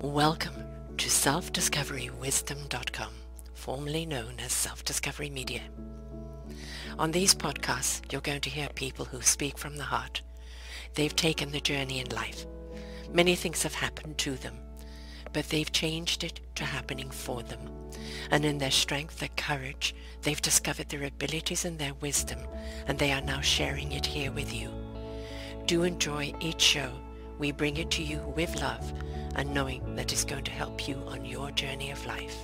Welcome to self-discoverywisdom.com, formerly known as Self-Discovery Media. On these podcasts, you're going to hear people who speak from the heart. They've taken the journey in life. Many things have happened to them, but they've changed it to happening for them. And in their strength, their courage, they've discovered their abilities and their wisdom, and they are now sharing it here with you. Do enjoy each show. We bring it to you with love and knowing that it's going to help you on your journey of life.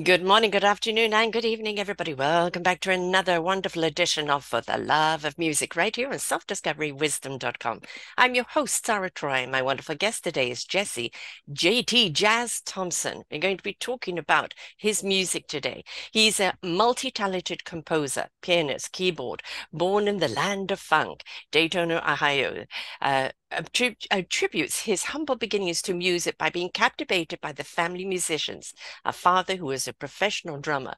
Good morning, good afternoon, and good evening, everybody. Welcome back to another wonderful edition of For the Love of Music right here on selfdiscoverywisdom.com. I'm your host, Sarah Troy. My wonderful guest today is Jesse JTJazz Thompson. We're going to be talking about his music today. He's a multi-talented composer, pianist, keyboard, born in the land of funk, Dayton, Ohio. Attributes his humble beginnings to music by being captivated by the family musicians, a father who was a professional drummer,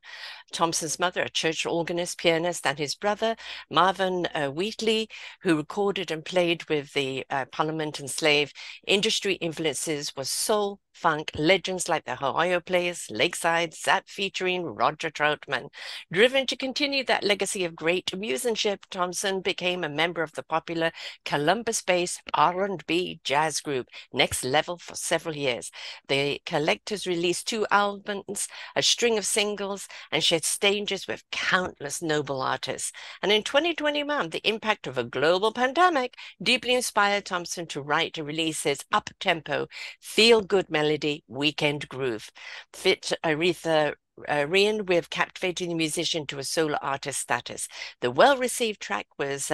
Thompson's mother, a church organist, pianist, and his brother, Marvyn Wheatley, who recorded and played with the Parliament and Slave. Industry influences was soul, funk, legends like the Ohio Players, Lakeside, Zapp featuring Roger Troutman. Driven to continue that legacy of great musicianship, Thompson became a member of the popular Columbus-based R&B jazz group Next Level for several years. The collectors released 2 albums, a string of singles, and shared stages with countless noble artists. And in 2021, the impact of a global pandemic deeply inspired Thompson to write and release his up-tempo, feel-good melody, Weekend Groove. Fit Aretha Rian with captivating the musician to a solo artist status. The well-received track was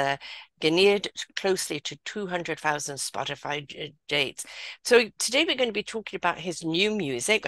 geared closely to 200,000 Spotify dates. So today we're going to be talking about his new music.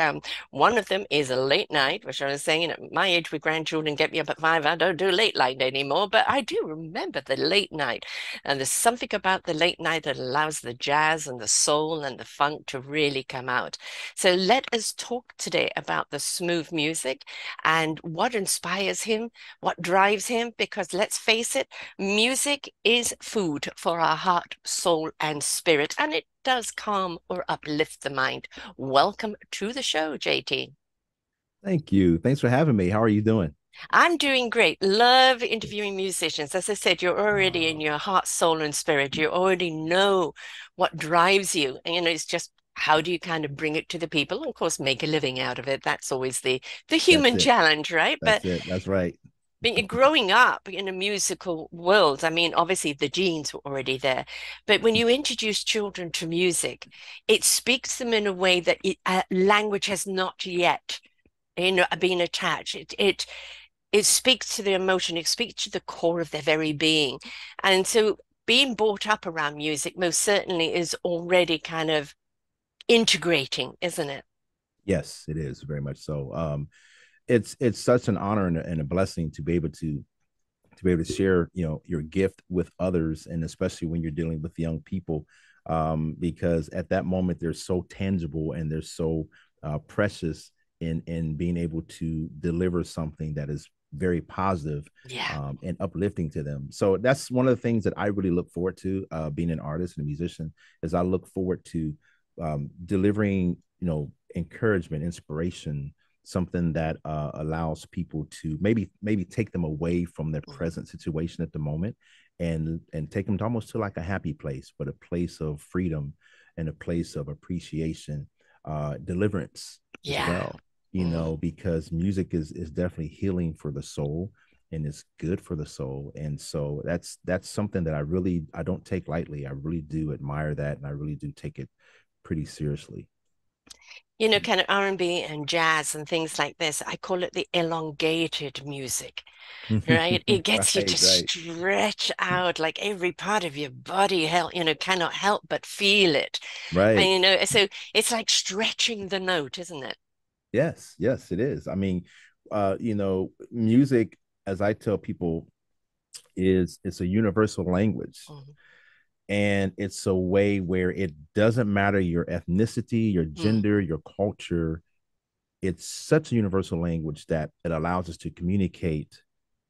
One of them is a Late Night, which I was saying at my age with grandchildren get me up at 5. I don't do late night anymore, but I do remember the late night. And there's something about the late night that allows the jazz and the soul and the funk to really come out. So let us talk today about the smooth music and what inspires him, what drives him, because let's face it, music is food for our heart, soul, and spirit, and it does calm or uplift the mind. Welcome to the show, JT. Thank you. Thanks for having me. How are you doing? I'm doing great. Love interviewing musicians. As I said, you're already in your heart, soul, and spirit. You already know what drives you. And, it's just how do you kind of bring it to the people? And of course, make a living out of it. That's always the That's human it. challenge, right? That's it. That's right. Growing up in a musical world, I mean, obviously the genes were already there, but when you introduce children to music, it speaks them in a way that language has not yet, been attached. It speaks to their emotion. It speaks to the core of their very being, and so being brought up around music most certainly is already kind of integrating, isn't it? Yes, it is very much so. It's such an honor and a blessing to be able to share, your gift with others, and especially when you're dealing with young people, because at that moment they're so tangible and they're so precious in being able to deliver something that is very positive, Yeah. and uplifting to them. So that's one of the things that I really look forward to, being an artist and a musician, is I look forward to delivering, encouragement, inspiration, something that allows people to maybe take them away from their Mhm. present situation at the moment, and take them to almost to like a happy place, but a place of freedom and a place of appreciation, deliverance as Yeah. well. Mm. Because music is definitely healing for the soul, and it's good for the soul. And so that's something that I don't take lightly. I really do admire that, and I really do take it pretty seriously. Kind of R&B and jazz and things like this. I call it the elongated music, right? It gets you to Right, right, stretch out like every part of your body, cannot help but feel it. And, right. so it's like stretching the note, isn't it? Yes, yes, it is. I mean, music, as I tell people, it's a universal language, Mhm. and it's a way where it doesn't matter your ethnicity, your Mm. gender, your culture. It's such a universal language that it allows us to communicate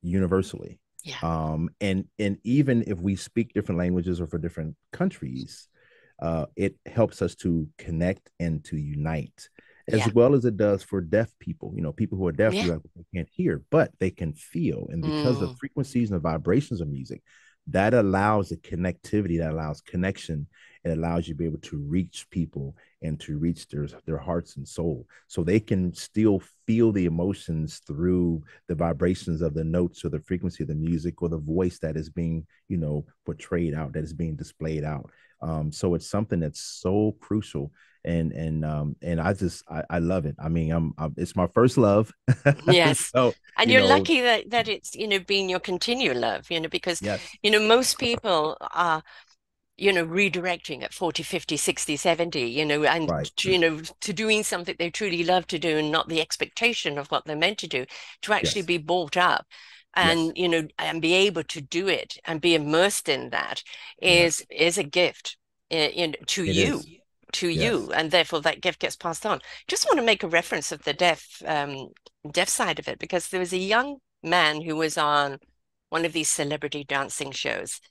universally. Yeah. And even if we speak different languages or for different countries, it helps us to connect and to unite, as Yeah. well as it does for deaf people. People who are deaf, Yeah. they can't hear, but they can feel. And because the Mm. frequencies and the vibrations of music, that allows the connectivity, that allows connection. It allows you to be able to reach people and to reach their hearts and soul, so they can still feel the emotions through the vibrations of the notes or the frequency of the music or the voice that is being portrayed out, that is being displayed out. So it's something that's so crucial, and I love it. I mean, it's my first love. Yes. So And you you're know lucky that it's, being your continual love, because, yes, most people are, redirecting at 40, 50, 60, 70, and, right, to doing something they truly love to do and not the expectation of what they're meant to do, to actually yes, be brought up yes, and, and be able to do it and be immersed in that yes, is a gift, to it you. is. To Yes. you, and therefore that gift gets passed on. Just want to make a reference of the deaf side of it, because there was a young man who was on one of these celebrity dancing shows,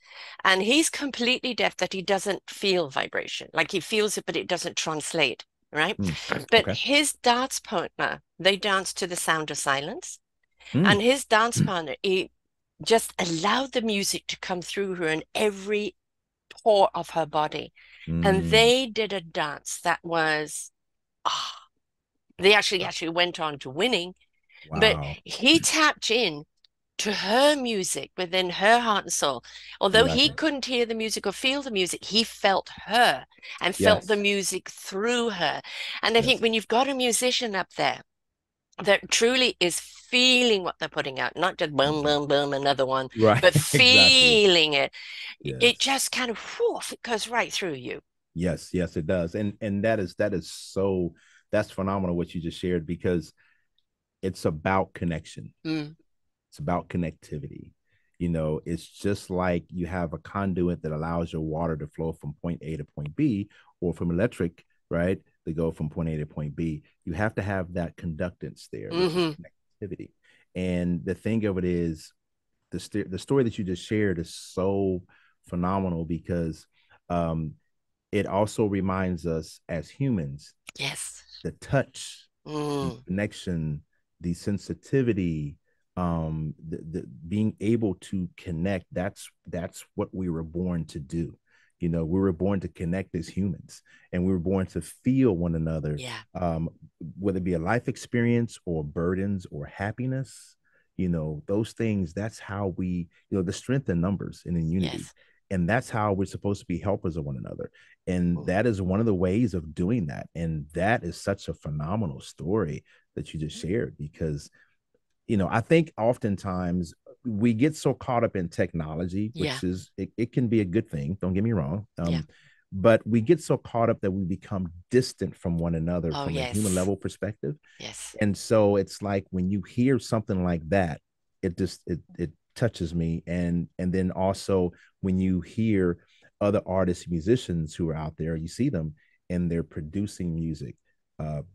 and he's completely deaf, that he doesn't feel vibration. Like, he feels it, but it doesn't translate, right? Mm. But Okay. his dance partner, they dance to the sound of silence. Mm. And his dance partner, he just allowed the music to come through her in every pore of her body. And Mm. they did a dance that was, ah, they actually went on to winning, but Wow. he tapped in to her music within her heart and soul. Although he Exactly. couldn't hear the music or feel the music, he felt her and felt the Yes. music through her. And I think Yes. when you've got a musician up there that truly is feeling what they're putting out, not just boom, Mhm. boom, boom, another one, Right. but Exactly. feeling it, it Yes. just kind of, whoosh, it goes right through you. Yes. Yes, it does. And that is so, that's phenomenal what you just shared, because it's about connection. Mm. It's about connectivity. It's just like you have a conduit that allows your water to flow from point A to point B, or from electric, right? To go from point A to point B. You have to have that conductance there, which is Hmm. connectivity. And the thing of it is, the story that you just shared is so phenomenal, because um, it also reminds us as humans, Yes. the touch, the Mm. connection, the sensitivity, the being able to connect. That's what we were born to do. We were born to connect as humans, and we were born to feel one another, Yeah. whether it be a life experience or burdens or happiness. Those things. That's how we, the strength in numbers and in unity. Yes. And that's how we're supposed to be helpers of one another. And Mm. that is one of the ways of doing that. And that is such a phenomenal story that you just shared, because I think oftentimes we get so caught up in technology, Yeah. which is, it can be a good thing, don't get me wrong. Yeah. But we get so caught up that we become distant from one another Oh, from a human yes. level perspective. Yes. And so it's like, when you hear something like that, it touches me. And then also, when you hear other artists, musicians who are out there, you see them, and they're producing music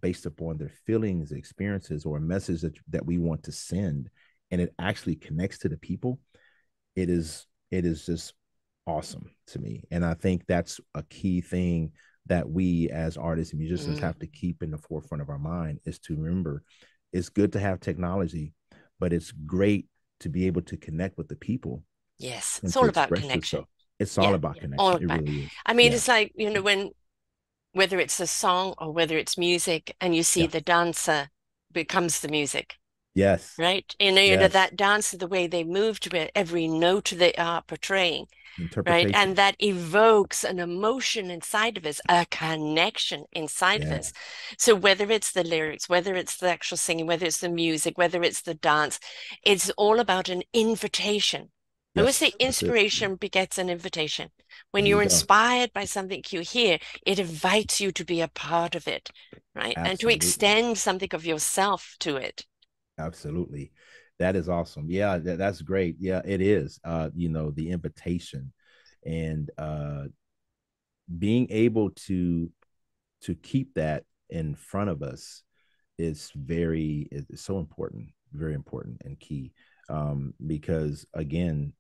based upon their feelings, experiences, or a message that we want to send, and it actually connects to the people. It is just awesome to me. And I think that's a key thing that we as artists and musicians Mm. have to keep in the forefront of our mind, is to remember, it's good to have technology, but it's great to be able to connect with the people Yes. and It's to all about express connection. yourself. It's all Yeah. about All connection. It about. really is. I mean, Yeah. it's like, whether it's a song or whether it's music, and you see Yeah. the dancer becomes the music, Yes. right? Yes. That dancer, the way they move to it, every note they are portraying, right? And Interpretation. that evokes an emotion inside of us, a connection inside of us. Yes. So whether it's the lyrics, whether it's the actual singing, whether it's the music, whether it's the dance, it's all about an invitation. I always say Yes. That's it. inspiration begets an invitation. When There you you're go. inspired by something you hear, it invites you to be a part of it, right? And to Absolutely. extend something of yourself to it. Absolutely. That is awesome. Yeah, that's great. Yeah, it is. The invitation, and being able to keep that in front of us is so important, very important and key. Because again,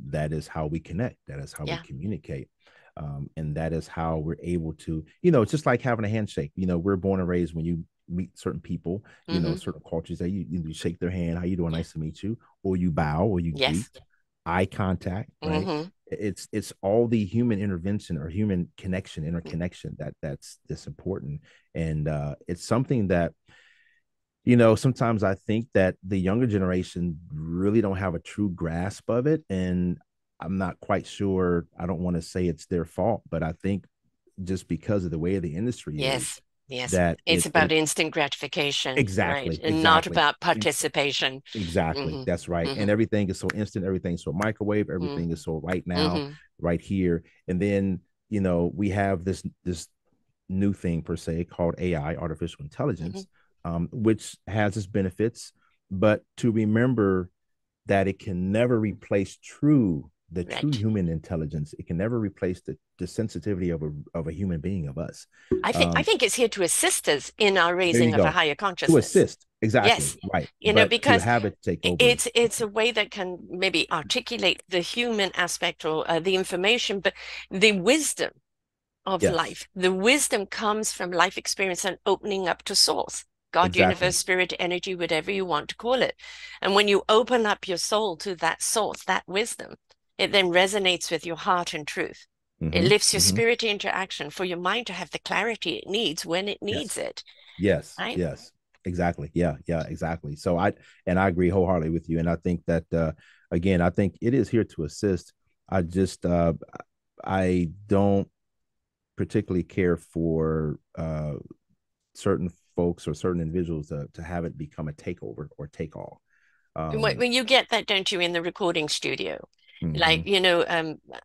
that is how we connect. That is how we Yeah. communicate. And that is how we're able to, you know, it's just like having a handshake. You know, we're born and raised when you meet certain people, you know, certain cultures that you shake their hand, how you doing, Yeah. nice to meet you, or you bow or you Yes. greet, eye contact, right? It's all the human intervention or human connection, interconnection that's important. And it's something that, you know, sometimes I think that the younger generation really don't have a true grasp of it. And I'm not quite sure. I don't want to say it's their fault, but I think just because of the way the industry is, Yes. Yes. that It's about it instant gratification, right? exactly, And not exactly, about participation. exactly. Hmm. That's right. And Hmm. everything is so instant, everything's so microwave, everything is so right now, Hmm. right here. And then, you know, we have this new thing per se called AI, artificial Hmm. intelligence, which has its benefits, but to remember that it can never replace the true Right. human intelligence. It can never replace the sensitivity of a human being, of us. I Um, think it's here to assist us in our there you raising of a go. higher To consciousness. assist, exactly Yes. right, You know, but to because have it take over. it's a way that can maybe articulate the human aspect or the information, but the wisdom of Yes, life, the wisdom comes from life experience and opening up to source. God, exactly. universe, spirit, energy, whatever you want to call it. And when you open up your soul to that source, that wisdom, it then resonates with your heart and truth. It Mm-hmm, lifts your mm-hmm. spirit into action for your mind to have the clarity it needs when it needs Yes, it, yes, right? yes, exactly. Yeah, yeah, exactly. So I agree wholeheartedly with you, and I think that again, I think it is here to assist. I just I don't particularly care for certain folks or certain individuals to have it become a takeover or take all. When you get that, don't you, in the recording studio? Mm-hmm. Like,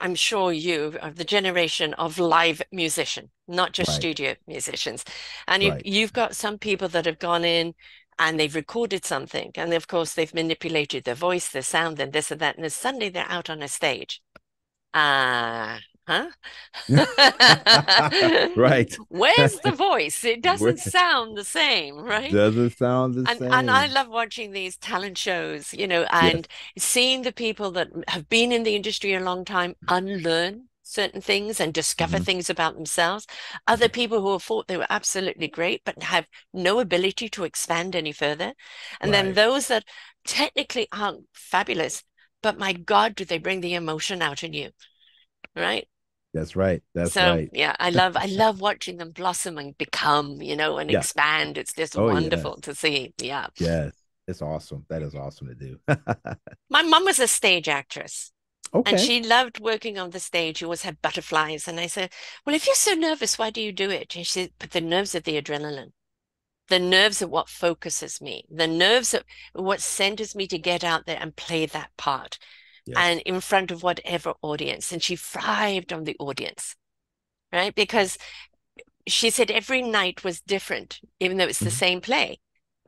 I'm sure you are the generation of live musician, not just Right, studio musicians. And right. you've got some people that have gone in and they've recorded something. And of course, they've manipulated their voice, their sound, and this and that. And then suddenly they're out on a stage. Uh, huh? Right. Where's the voice? It Where doesn't sound the same, right? doesn't sound the And I same. love watching these talent shows, Yes. and seeing the people that have been in the industry a long time unlearn certain things and discover Mm-hmm. things about themselves. Other people who have thought they were absolutely great, but have no ability to expand any further. And then Right. those that technically aren't fabulous, but my God, do they bring the emotion out in you, right? That's right. That's So right. yeah, I love watching them blossom and become, and Yeah. expand. It's just Oh yes. wonderful to see. Yeah. Yes. It's awesome. That is awesome to do. My mum was a stage actress and Okay. she loved working on the stage. She always had butterflies. And I said, well, if you're so nervous, why do you do it? And she said, but the nerves of the adrenaline, the nerves are what focuses me, the nerves are what centers me to get out there and play that part and Yes. in front of whatever audience. And she thrived on the audience, right? Because she said every night was different, even though it's the Mhm. same play,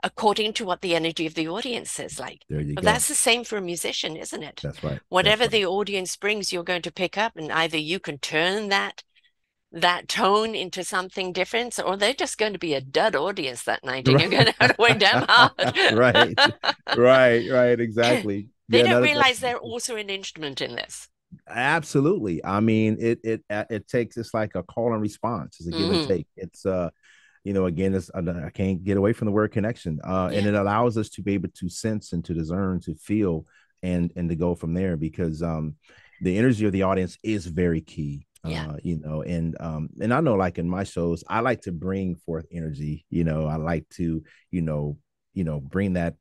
according to what the energy of the audience is like. There you But go. that's the same for a musician, isn't it? That's right. That's Whatever right. the audience brings, you're going to pick up, and either you can turn that tone into something different, or they're just going to be a dud audience that night, and Right. you're going to have to work damn hard. Right. Right. Right. Exactly. They Yeah. don't No, that's realize they're also an instrument in this. absolutely. I mean, it takes, it's like a call and response. It's a give and Hmm. take. It's you know, again, it's I can't get away from the word connection. And Yeah. it allows us to be able to sense and to discern, to feel, and to go from there, because the energy of the audience is very key. Yeah. You know, and I know, like in my shows, I like to bring forth energy. You know, I like to, you know, bring that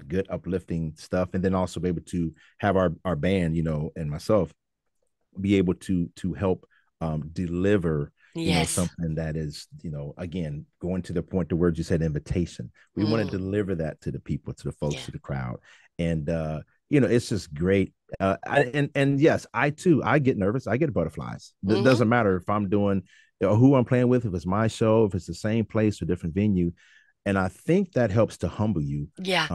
good uplifting stuff, and then also be able to have our band, you know, and myself be able to help deliver, you know, Yes. something that is, you know, again, going to the point, the words you said, invitation. We want to Mm. deliver that to the people, to the folks, Yeah. to the crowd. And you know, it's just great. And yes, I too, I get nervous, I get butterflies. It Hmm. doesn't matter if I'm doing, you know, who I'm playing with, if it's my show, if it's the same place or different venue. And I think that helps to humble you, Yeah.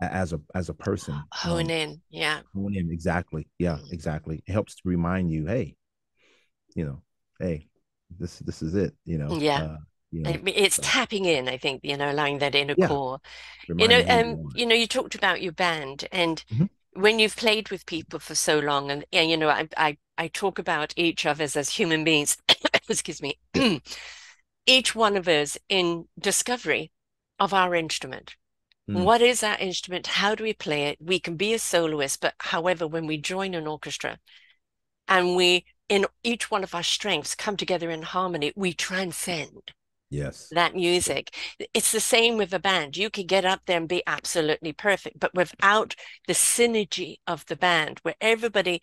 as a person. Hone in. Yeah. Hone in, exactly. Yeah, Mm. exactly. It helps to remind you, hey, you know, hey, this is it, Yeah. you I know. mean, it's So tapping in, I think, allowing that inner yeah, core. reminding who you are. You talked about your band and Mhm. when you've played with people for so long, and you know, I talk about each of us as human beings, excuse me, Yeah. each one of us in discovery of our instrument. Mm. What is our instrument? How do we play it? We can be a soloist, but however, when we join an orchestra and we, in each one of our strengths, come together in harmony, we transcend Yes. that music. It's the same with a band. You can get up there and be absolutely perfect, but without the synergy of the band, where everybody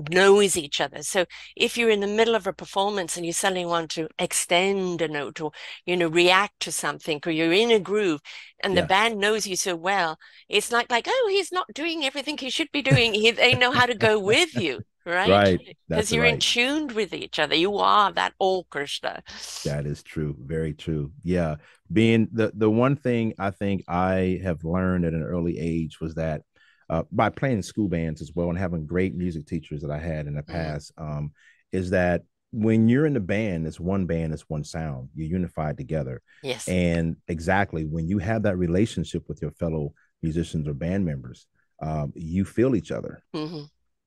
knows each other. So if you're in the middle of a performance and you suddenly want to extend a note or, you know, react to something, or you're in a groove and the Yeah. band knows you so well, it's like, oh, he's not doing everything he should be doing. They know how to go with you, right? Right. Because That's you're in right. tune with each other. You are that orchestra. That is true. Very true. Yeah. Being the one thing I think I have learned at an early age was that by playing school bands as well and having great music teachers that I had in the Mm, past, is that when you're in the band, it's one sound. You're unified together. yes. And exactly when you have that relationship with your fellow musicians or band members, you feel each other. Hmm.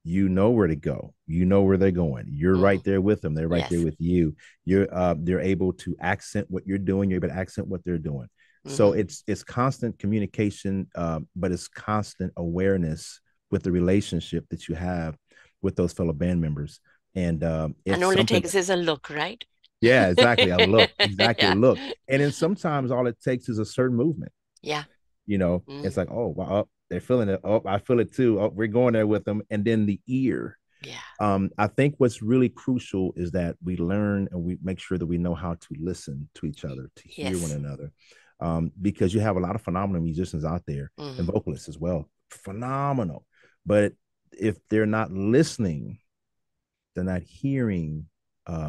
You know where to go. You know where they're going. You're Hmm. right there with them. They're right there Yes. with you. They're able to accent what you're doing. You're able to accent what they're doing. So Hmm. it's constant communication, but it's constant awareness with the relationship that you have with those fellow band members. And And it's all it something takes that, is a look, right? yeah, exactly. A look, exactly a Yeah. look. And then sometimes all it takes is a certain movement. Yeah. You know, Mm, it's like, oh, wow, oh, they're feeling it. Oh, I feel it too. Oh, we're going there with them. And then the ear. yeah. I think what's really crucial is that we learn and we make sure that we know how to listen to each other, to hear one Yes. another, because you have a lot of phenomenal musicians out there and Hmm. vocalists as well, phenomenal. But if they're not listening, they're not hearing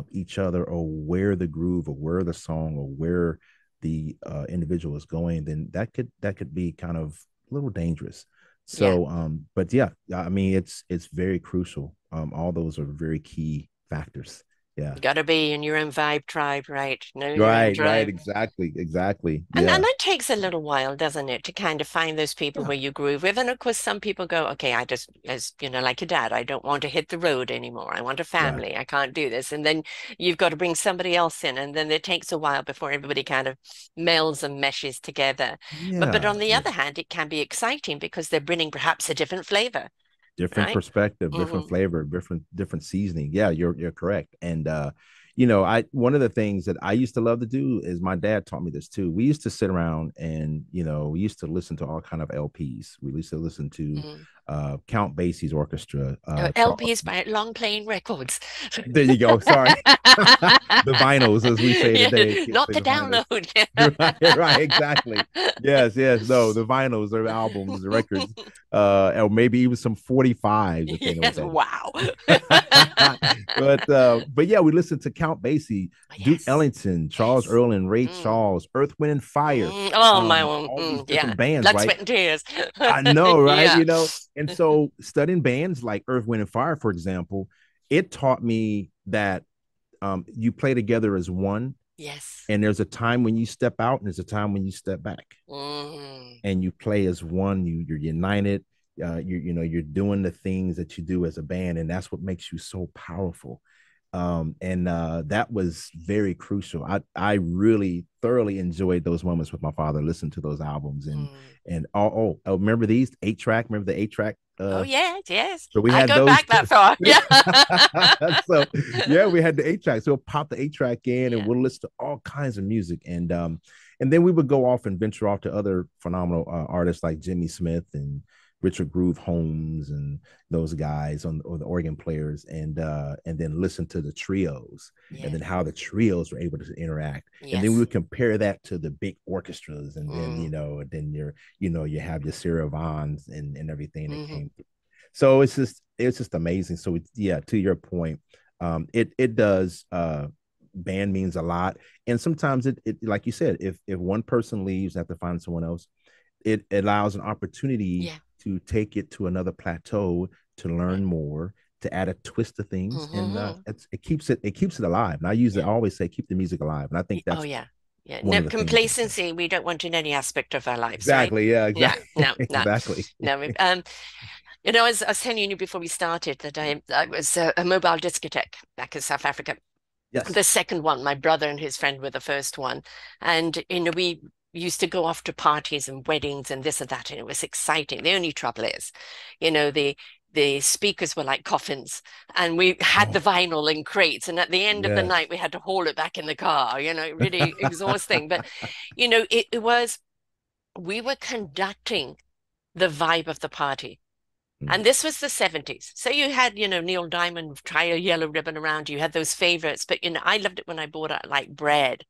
each other or where the groove or where the song or where the individual is going, then that could be kind of a little dangerous. Yeah. So, but yeah, I mean, it's very crucial. All those are very key factors. Yeah. You got to be in your own vibe tribe, right? Know your own Right, tribe. exactly, exactly. And Yeah, that takes a little while, doesn't it, to kind of find those people yeah, where you groove with. And of course, some people go, okay, I just, as you know, like your dad, I don't want to hit the road anymore. I want a yeah, family. I can't do this. And then you've got to bring somebody else in. And then it takes a while before everybody kind of melds and meshes together. But yeah, on the yeah. other hand, it can be exciting because they're bringing perhaps a different flavor, Different right? perspective, different Hmm. flavor, different seasoning. Yeah, you're correct. And you know, I one of the things that I used to love to do is my dad taught me this too. We used to sit around and we used to listen to all kind of LPs. We used to listen to Mm. Count Basie's orchestra, Charles. LPs by long playing records. There you go. Sorry. The vinyls, as we say Yeah, today. Kids not say the the vinyls. download. Right, exactly. Yes, yes. No, the vinyls or the albums, the records, or maybe even some 45s if they know what Yes, that wow. is. But yeah, we listened to Count Basie, Duke Yes, Ellington, Charles yes. Earl and Ray Mm, Charles, Earth, Wind and Fire, oh, my one. all these Yeah. different bands, Blood, right? sweat, and tears. I know, right? Yeah. And so studying bands like Earth, Wind and Fire, for example, it taught me that you play together as one, Yes. and there's a time when you step out, and there's a time when you step back, Mm, and you play as one. You're united. You're doing the things that you do as a band, and that's what makes you so powerful. And that was very crucial. I really thoroughly enjoyed those moments with my father, listening to those albums, and mm. remember these 8-track? Remember the 8-track? Oh, yes, yes. So we I had go those. back that far. Yeah. So yeah, we had the 8-track. So we'll pop the 8-track in, and Yeah. we'll listen to all kinds of music, and then we would go off and venture off to other phenomenal artists like Jimmy Smith and Richard Groove Holmes and those guys or the organ players, and then listen to the trios, and then Yes. how the trios were able to interact, and then we Yes. would compare that to the big orchestras, and then Mm, you have your Sarah Vaughns and everything that hmm. came through. So it's just amazing. So yeah, to your point, it does. Band means a lot, and sometimes it like you said, if one person leaves and have to find someone else, it allows an opportunity Yeah. to take it to another plateau, to Right. learn more, to add a twist to things, and Hmm. it keeps it alive. And I Yeah. always say keep the music alive, and I think Oh, that's yeah. Yeah. one No of the things that it does. complacency we don't want in any aspect of our lives, right? Exactly. Yeah. Yeah. Exactly. No, no, Exactly. no. You know, as I was telling you before we started that I was a mobile discotheque back in South Africa. Yes. The second one, my brother and his friend were the first one. And, you know, we used to go off to parties and weddings and this and that, and it was exciting. The only trouble is, you know, the speakers were like coffins, and we had the Oh, vinyl in crates. And at the end of the night, yes. we had to haul it back in the car, you know, really exhausting. But, you know, it was, we were conducting the vibe of the party. Mm. And this was the 70s. So you had, you know, Neil Diamond, tie a yellow ribbon around you, had those favorites. But, you know, I loved it when I bought it like bread.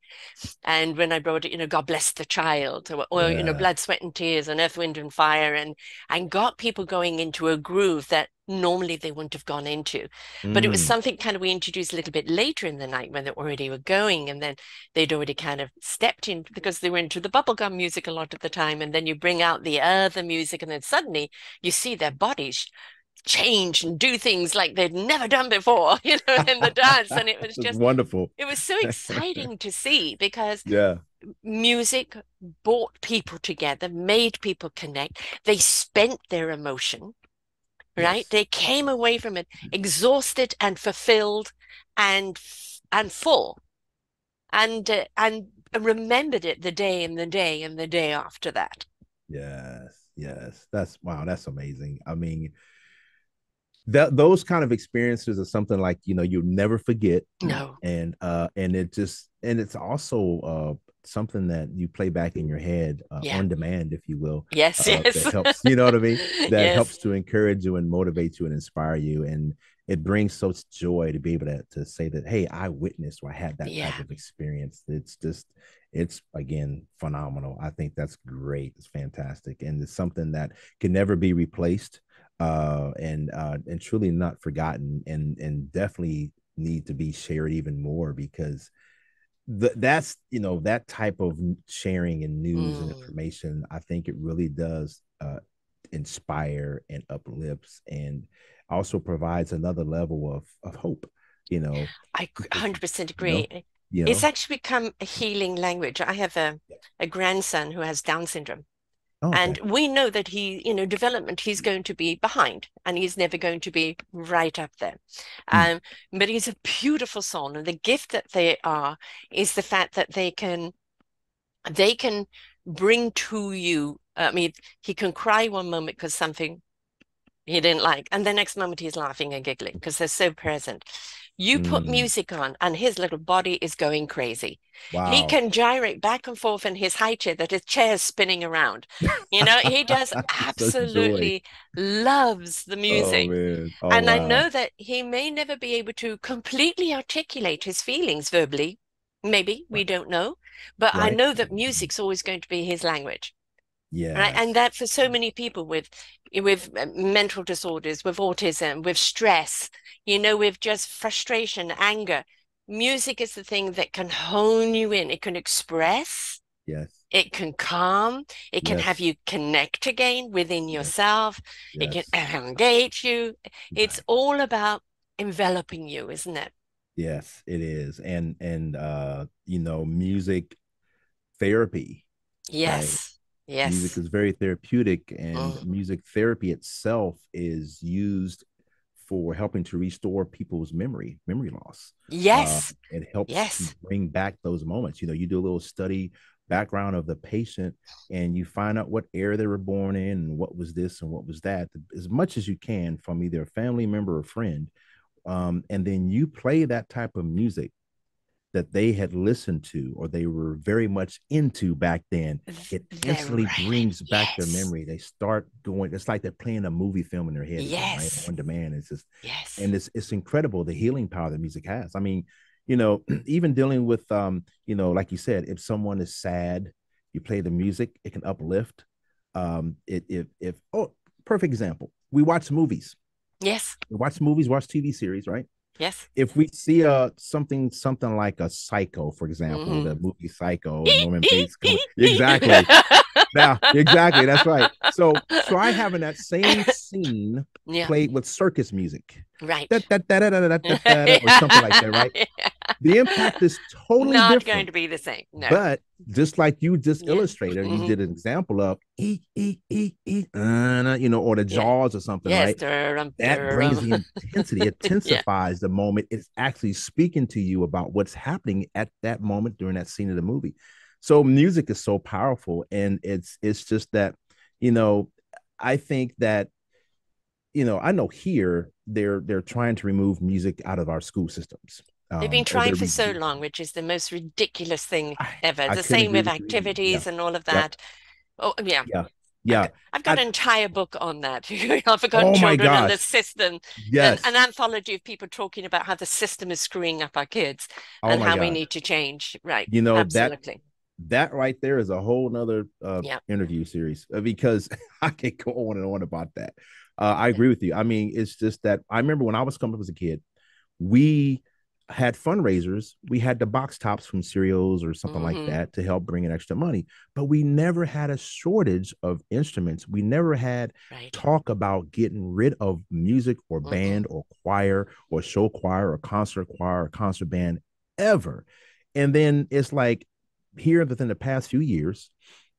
And when I brought it, you know, God Bless the Child, or you know, Yeah. Blood, Sweat and Tears and Earth, Wind and Fire, and got people going into a groove that normally they wouldn't have gone into. But it was Mm. something kind of we introduced a little bit later in the night when they already were going, and then they'd already kind of stepped in because they were into the bubblegum music a lot of the time. And then you bring out the other music, and then suddenly you see their bodies change and do things like they'd never done before, you know, in the dance. And it was It's just, wonderful. it was so exciting to see because Yeah. music brought people together, made people connect. They spent their emotion, right? Yes. They came away from it exhausted and fulfilled and full, and remembered it the day and the day and the day after that. Yes. Yes. That's wow. That's amazing. I mean, that those kind of experiences are something like you'll never forget, No. and it just and it's also something that you play back in your head Yeah. on demand, if you will. Yes, yes. That helps, you know what I mean, that Yes. helps to encourage you and motivate you and inspire you, and it brings such joy to be able to say that, hey, I witnessed or I had that type Yeah. of experience. It's just it's again phenomenal. I think that's great. It's fantastic, and it's something that can never be replaced, and truly not forgotten, and definitely need to be shared even more, because that's that type of sharing and news and Mm. information, I think it really does inspire and uplifts, and also provides another level of hope, I because 100% you know agree. you It's know actually become a healing language. I have a grandson who has Down syndrome. oh, And okay. we know that he, you know, development, he's going to be behind and he's never going to be right up there. Mm. Um, but he's a beautiful soul. And the gift that they are is the fact that they can bring to you. I mean, he can cry one moment because something he didn't like, and the next moment he's laughing and giggling because they're so present. You put Mm. music on, and his little body is going crazy. He Wow. can gyrate back and forth in his high chair that his chair is spinning around. You know, he just Such joy. absolutely loves the Oh music. man. Oh And I wow. know that he may never be able to completely articulate his feelings verbally. Maybe, we Right. don't know. But I Right. know that music's always going to be his language. Right. And Yes. that for so many people with mental disorders, with autism, with stress, you know, with just frustration, anger, music is the thing that can hone you in. It can express, Yes. it can calm, it can have Yes. you connect again within Yes. yourself, it can Yes. engage you. It's Right. all about enveloping you, isn't it? Yes, it is. And music therapy, right? Yes. Music Yes. is very therapeutic, and Mm. music therapy itself is used for helping to restore people's memory loss. Yes. It helps to Yes. bring back those moments. You do a little study background of the patient, and you find out what era they were born in, and what was this and what was that, as much as you can from either a family member or friend. And then you play that type of music that they had listened to or they were very much into back then. It They're instantly right. brings back their Yes. memory. They start going, it's like they're playing a movie film in their head again, right? Yes. On demand. It's just, Yes. and it's incredible the healing power that music has. I mean, even dealing with like you said, if someone is sad, you play the music, it can uplift. It if oh, perfect example. Yes. We watch movies, watch TV series, right? Yes. If we see something like a Psycho, for example, Hmm. the movie Psycho, and Norman Bates coming, exactly. Now, exactly, that's right. So try having that same scene Yeah. played with circus music, Right. da, da, da, da, da, da, da, da, or something like that, right? The impact is totally Not going different. to be the same. No. But just like you just Yeah. illustrated, you Mm-hmm. did an example of you know, or the Yeah. Jaws or something, Yes. right? That brings the intensity, it Yeah. intensifies the moment. It's actually speaking to you about what's happening at that moment during that scene of the movie. So music is so powerful, and it's just that, you know, I think that, you know, I know here they're trying to remove music out of our school systems. They've been Or trying they're for so long, which is the most ridiculous thing ever. I The couldn't same agree with with you either. Yeah. activities and all of Yep. that. Oh, yeah. Yeah. I've Yeah. got, I've got I, an entire book on that. I've forgotten oh my children and the gosh. system, an Yes. anthology of people talking about how the system is screwing up our kids Oh and my how we gosh. need to change. Right. You know, Absolutely. that right there is a whole nother Yeah. interview series, because I could go on and on about that. I Yeah. agree with you. I mean, it's just that I remember when I was coming up as a kid, we had fundraisers. We had the box tops from cereals or something like Hmm. that to help bring in extra money, but we never had a shortage of instruments. We never had Right. talk about getting rid of music or Mm-mm. band or choir or show choir or concert band ever. And then it's like here within the past few years,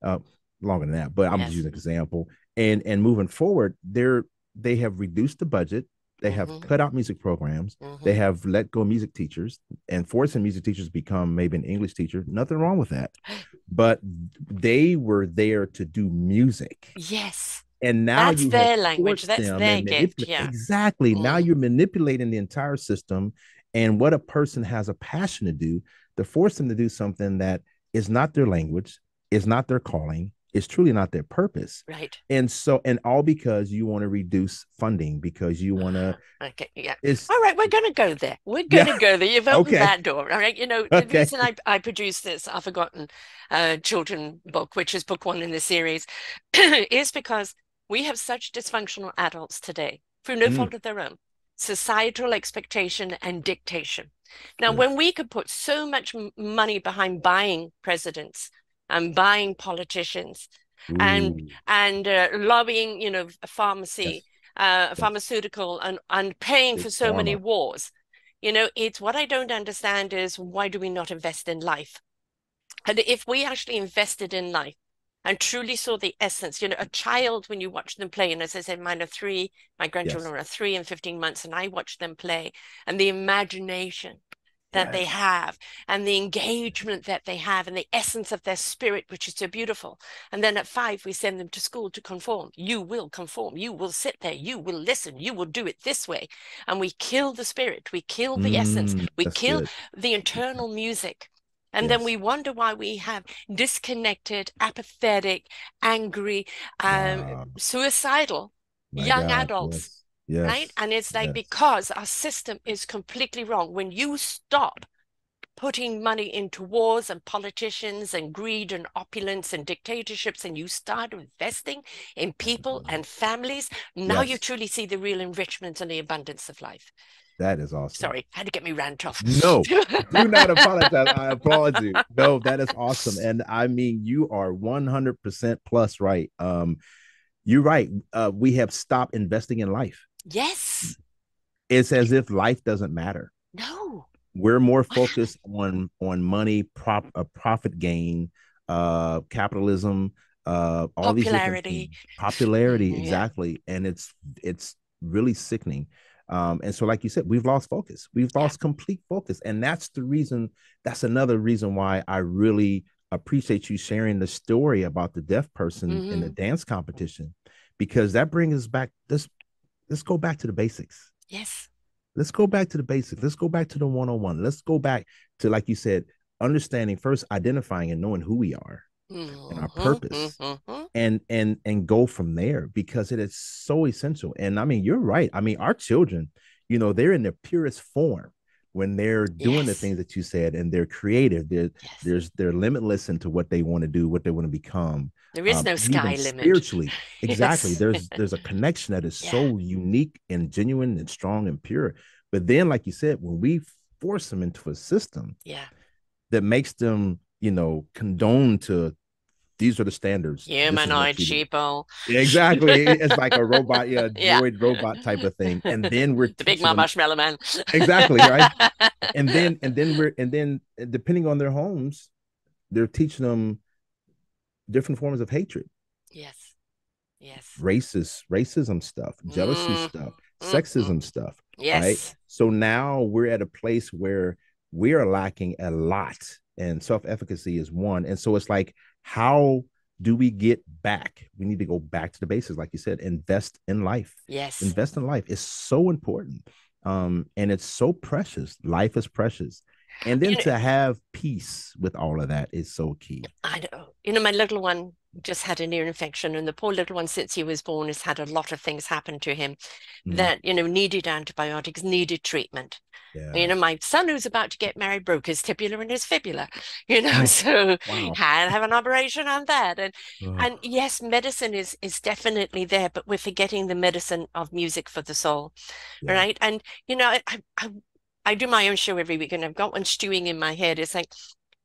uh, longer than that, but I'm just Yes. using an example. And moving forward, they have reduced the budget. They have Hmm. cut out music programs. They Hmm. have let go music teachers and forcing music teachers to become maybe an English teacher. Nothing wrong with that. But they were there to do music. Yes. And now That's you have their language. forced That's them their and gift. manipulate. Yeah. Exactly. Now Mm. you're manipulating the entire system and what a person has a passion to do, to force them to do something that is not their language, is not their calling, is truly not their purpose. Right. And so, and all because you want to reduce funding, because you want to, Okay, yeah. it's, All right, we're going to go there. We're going yeah, to go there. You've opened okay, that door. All right. The okay. reason I produced this, I've forgotten, children book, which is book one in the series, is because we have such dysfunctional adults today through no Mm, fault of their own, societal expectation and dictation. Now, yes. when we could put so much money behind buying presidents and buying politicians and Ooh, lobbying, a pharmacy, yes, yes. pharmaceutical, and paying Big for so many pharma. wars. It's what I don't understand is why do we not invest in life? And if we actually invested in life and truly saw the essence, a child, when you watch them play, and as I said, mine are three, my Yes, grandchildren are 3 and 15 months, and I watch them play, and the imagination that they yes, have and the engagement that they have and the essence of their spirit, which is so beautiful. And then at 5, we send them to school to conform. You will conform. You will sit there. You will listen. You will do it this way. And we kill the spirit. We kill the essence. We that's kill good. the internal music. And then Yes. we wonder why we have disconnected, apathetic, angry, Wow. suicidal My young God. adults, Yes. right? Yes. And it's like Yes. because our system is completely wrong. When you stop putting money into wars and politicians and greed and opulence and dictatorships, and you start investing in people Absolutely. and families, now you Yes. truly see the real enrichment and the abundance of life. That is awesome. Sorry, had to get me rant off. No, do not apologize. I applaud you. No, that is awesome. And I mean, you are 100% plus right. You're right. We have stopped investing in life. Yes. It's as if life doesn't matter. No. We're more What happened? focused on money, profit gain, capitalism, all these different Popularity. things, popularity, Yeah. exactly, and it's really sickening. And so, like you said, we've lost focus. We've Yeah. lost complete focus, and that's the reason. That's another reason why I really appreciate you sharing the story about the deaf person in the Hmm. dance competition, because that brings us back. Let's go back to the basics. Yes. Let's go back to the basics. Let's go back to the 101. Let's go back to, like you said, understanding first, identifying and knowing who we are and our Hmm. purpose, Hmm. and go from there, because it is so essential. And I mean, you're right. I mean, our children, they're in their purest form when they're doing the Yes. things that you said, and they're creative. Yes. They're limitless into what they want to do, what they want to become. There is no And even sky limit. spiritually, exactly. Yes. There's a connection that is Yeah. so unique and genuine and strong and pure. But then, like you said, when we force them into a system Yeah. that makes them, condone to these are the standards. This is what Humanoid you do. sheeple. Yeah, exactly. It's like a robot, yeah, Yeah. droid robot type of thing. And then we're The big teaching them marshmallow man. exactly right. And then depending on their homes, they're teaching them different forms of hatred, Yes. Yes. racism stuff, jealousy Mm, stuff, mm. sexism stuff, right? Yes. So now we're at a place where we are lacking a lot, and self-efficacy is one. And so it's like, how do we get back? We need to go back to the basics, like you said. Invest in life. Yes. Invest in life is so important, and it's so precious. Life is precious, and then You know, to have peace with all of that is so key. I know. You know, my little one just had an ear infection, and the poor little one, since he was born, has had a lot of things happen to him Mm, that, needed antibiotics, needed treatment. yeah. My son who's about to get married broke his tibula and his fibula, Oh, so wow. had to have an operation on that. And Oh, and yes, medicine is definitely there, but we're forgetting the medicine of music for the soul, yeah. right? And I do my own show every week, and I've got one stewing in my head. It's like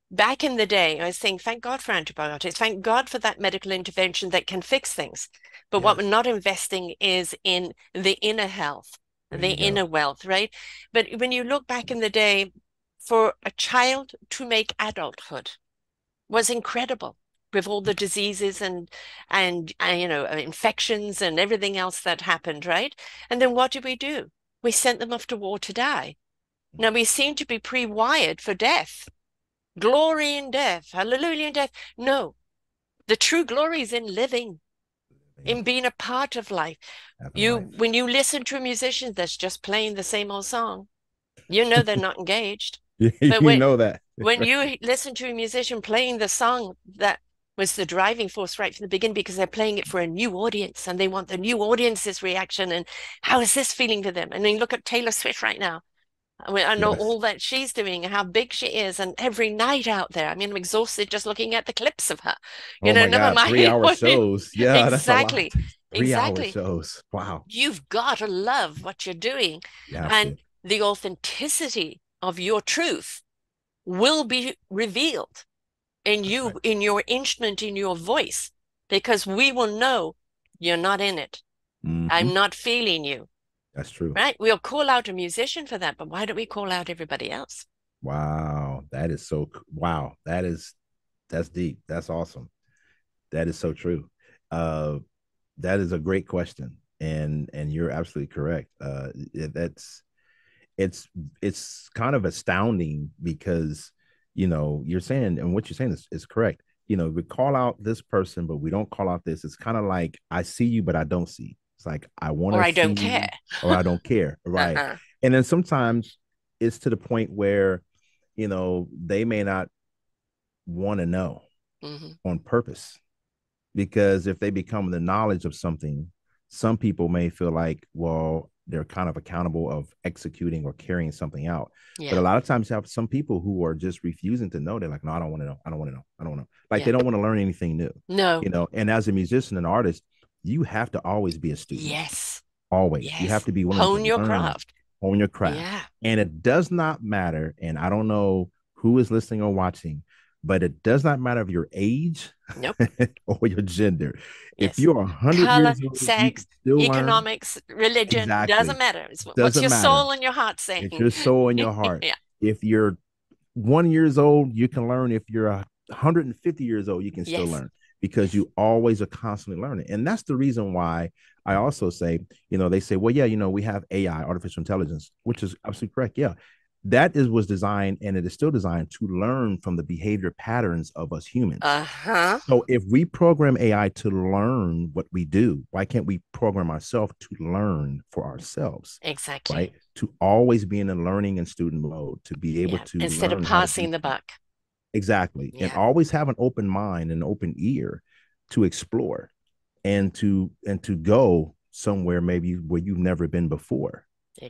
back in the day, I was saying, thank God for antibiotics, thank God for that medical intervention that can fix things. But what we're Yes. not investing is in the inner health, There the you go. inner wealth, right? But when you look back in the day, for a child to make adulthood was incredible with all the diseases and infections and everything else that happened, right? And then what did we do? We sent them off to war to die. Now we seem to be pre-wired for death. Glory in death, hallelujah in death. No, the true glory is in living, in being a part of life. Having life. When you listen to a musician that's just playing the same old song, you know they're not engaged. But You know that. when you listen to a musician playing the song that was the driving force right from the beginning, because they're playing it for a new audience and they want the new audience's reaction, and how is this feeling to them? And then you look at Taylor Swift right now. I know Yes. all that she's doing, how big she is, and every night out there. I mean, I'm exhausted just looking at the clips of her. Oh my Never God. mind 3 hour what shows. Yeah, that's a lot. exactly, 3 hour exactly. shows. Wow. You've got to love what you're doing, You have and to. the authenticity of your truth will be revealed in That's you, right. in your instrument, in your voice, because we will know you're not in it. Hmm. I'm not feeling you. That's true. Right? We'll call out a musician for that, but why don't we call out everybody else? Wow. That is so, wow. That's deep. That's awesome. That is so true. Uh, that is a great question. And you're absolutely correct. That's, it's it's kind of astounding because you're saying, and what you're saying is correct. We call out this person but we don't call out this. It's kind of like, I see you but I don't see. It's like, I want Or to I see don't care. you or I don't care, right? Uh-uh. And then sometimes it's to the point where they may not want to know Mm-hmm. on purpose, because if they become the knowledge of something, some people may feel like, well, they're kind of accountable of executing or carrying something out. But a Yeah. lot of times you have some people who are just refusing to know. They're like, no, I don't want to know. I don't want to know. I don't want to know. Like, Yeah. they don't want to learn anything new, No. And as a musician and artist, you have to always be a student. Yes. Always. You have Yes. to be willing to Hone your learn craft. on your craft. Yeah. And it does not matter. And I don't know who is listening or watching, but it does not matter of your age Nope. or your gender. If Yes. you're 100 Color, years old, you can sex, still learn. economics, religion, doesn't Exactly. matter. What's Doesn't your matter. soul and your heart It's saying? your soul and your heart. Yeah. If you're 1 years old, you can learn. If you're 150 years old, you can still Yes. learn, because Yes. you always are constantly learning. And that's the reason why I also say, they say, well, yeah, we have AI, artificial intelligence, which is absolutely correct. Yeah. That was designed, and it is still designed to learn from the behavior patterns of us humans. Uh-huh. So if we program AI to learn what we do, why can't we program ourselves to learn for ourselves? Exactly. Right? To always be in a learning and student mode, to be able Yeah. to Instead of learn how to do passing the things. buck. Exactly. And Yeah. always have an open mind and an open ear to explore and to go somewhere maybe where you've never been before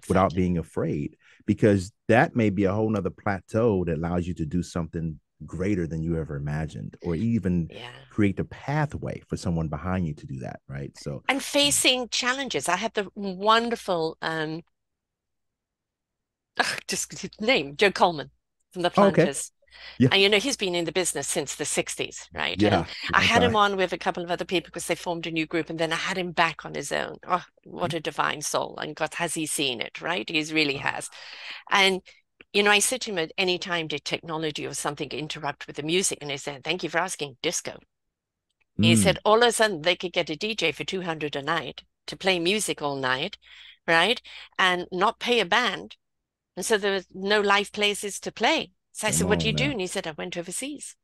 without Exactly. being afraid, because that may be a whole nother plateau that allows you to do something greater than you ever imagined, or even Yeah. create a pathway for someone behind you to do that, right? So And facing challenges. I had the wonderful just his name, Joe Coleman from the okay. Planters. Yeah. And, you know, he's been in the business since the 60s, right? And Yeah. I Long had him time. on with a couple of other people because they formed a new group, and then I had him back on his own. Oh, what Mhm. a divine soul. And God, has he seen it, right? He really Wow. has. And, you know, I said to him at any time did technology or something interrupt with the music? And he said, thank you for asking, disco. He said Mm. all of a sudden they could get a DJ for 200 a night to play music all night, right? And not pay a band. And so there was no live places to play. So I Come said, what do on you do? now. And he said, I went overseas.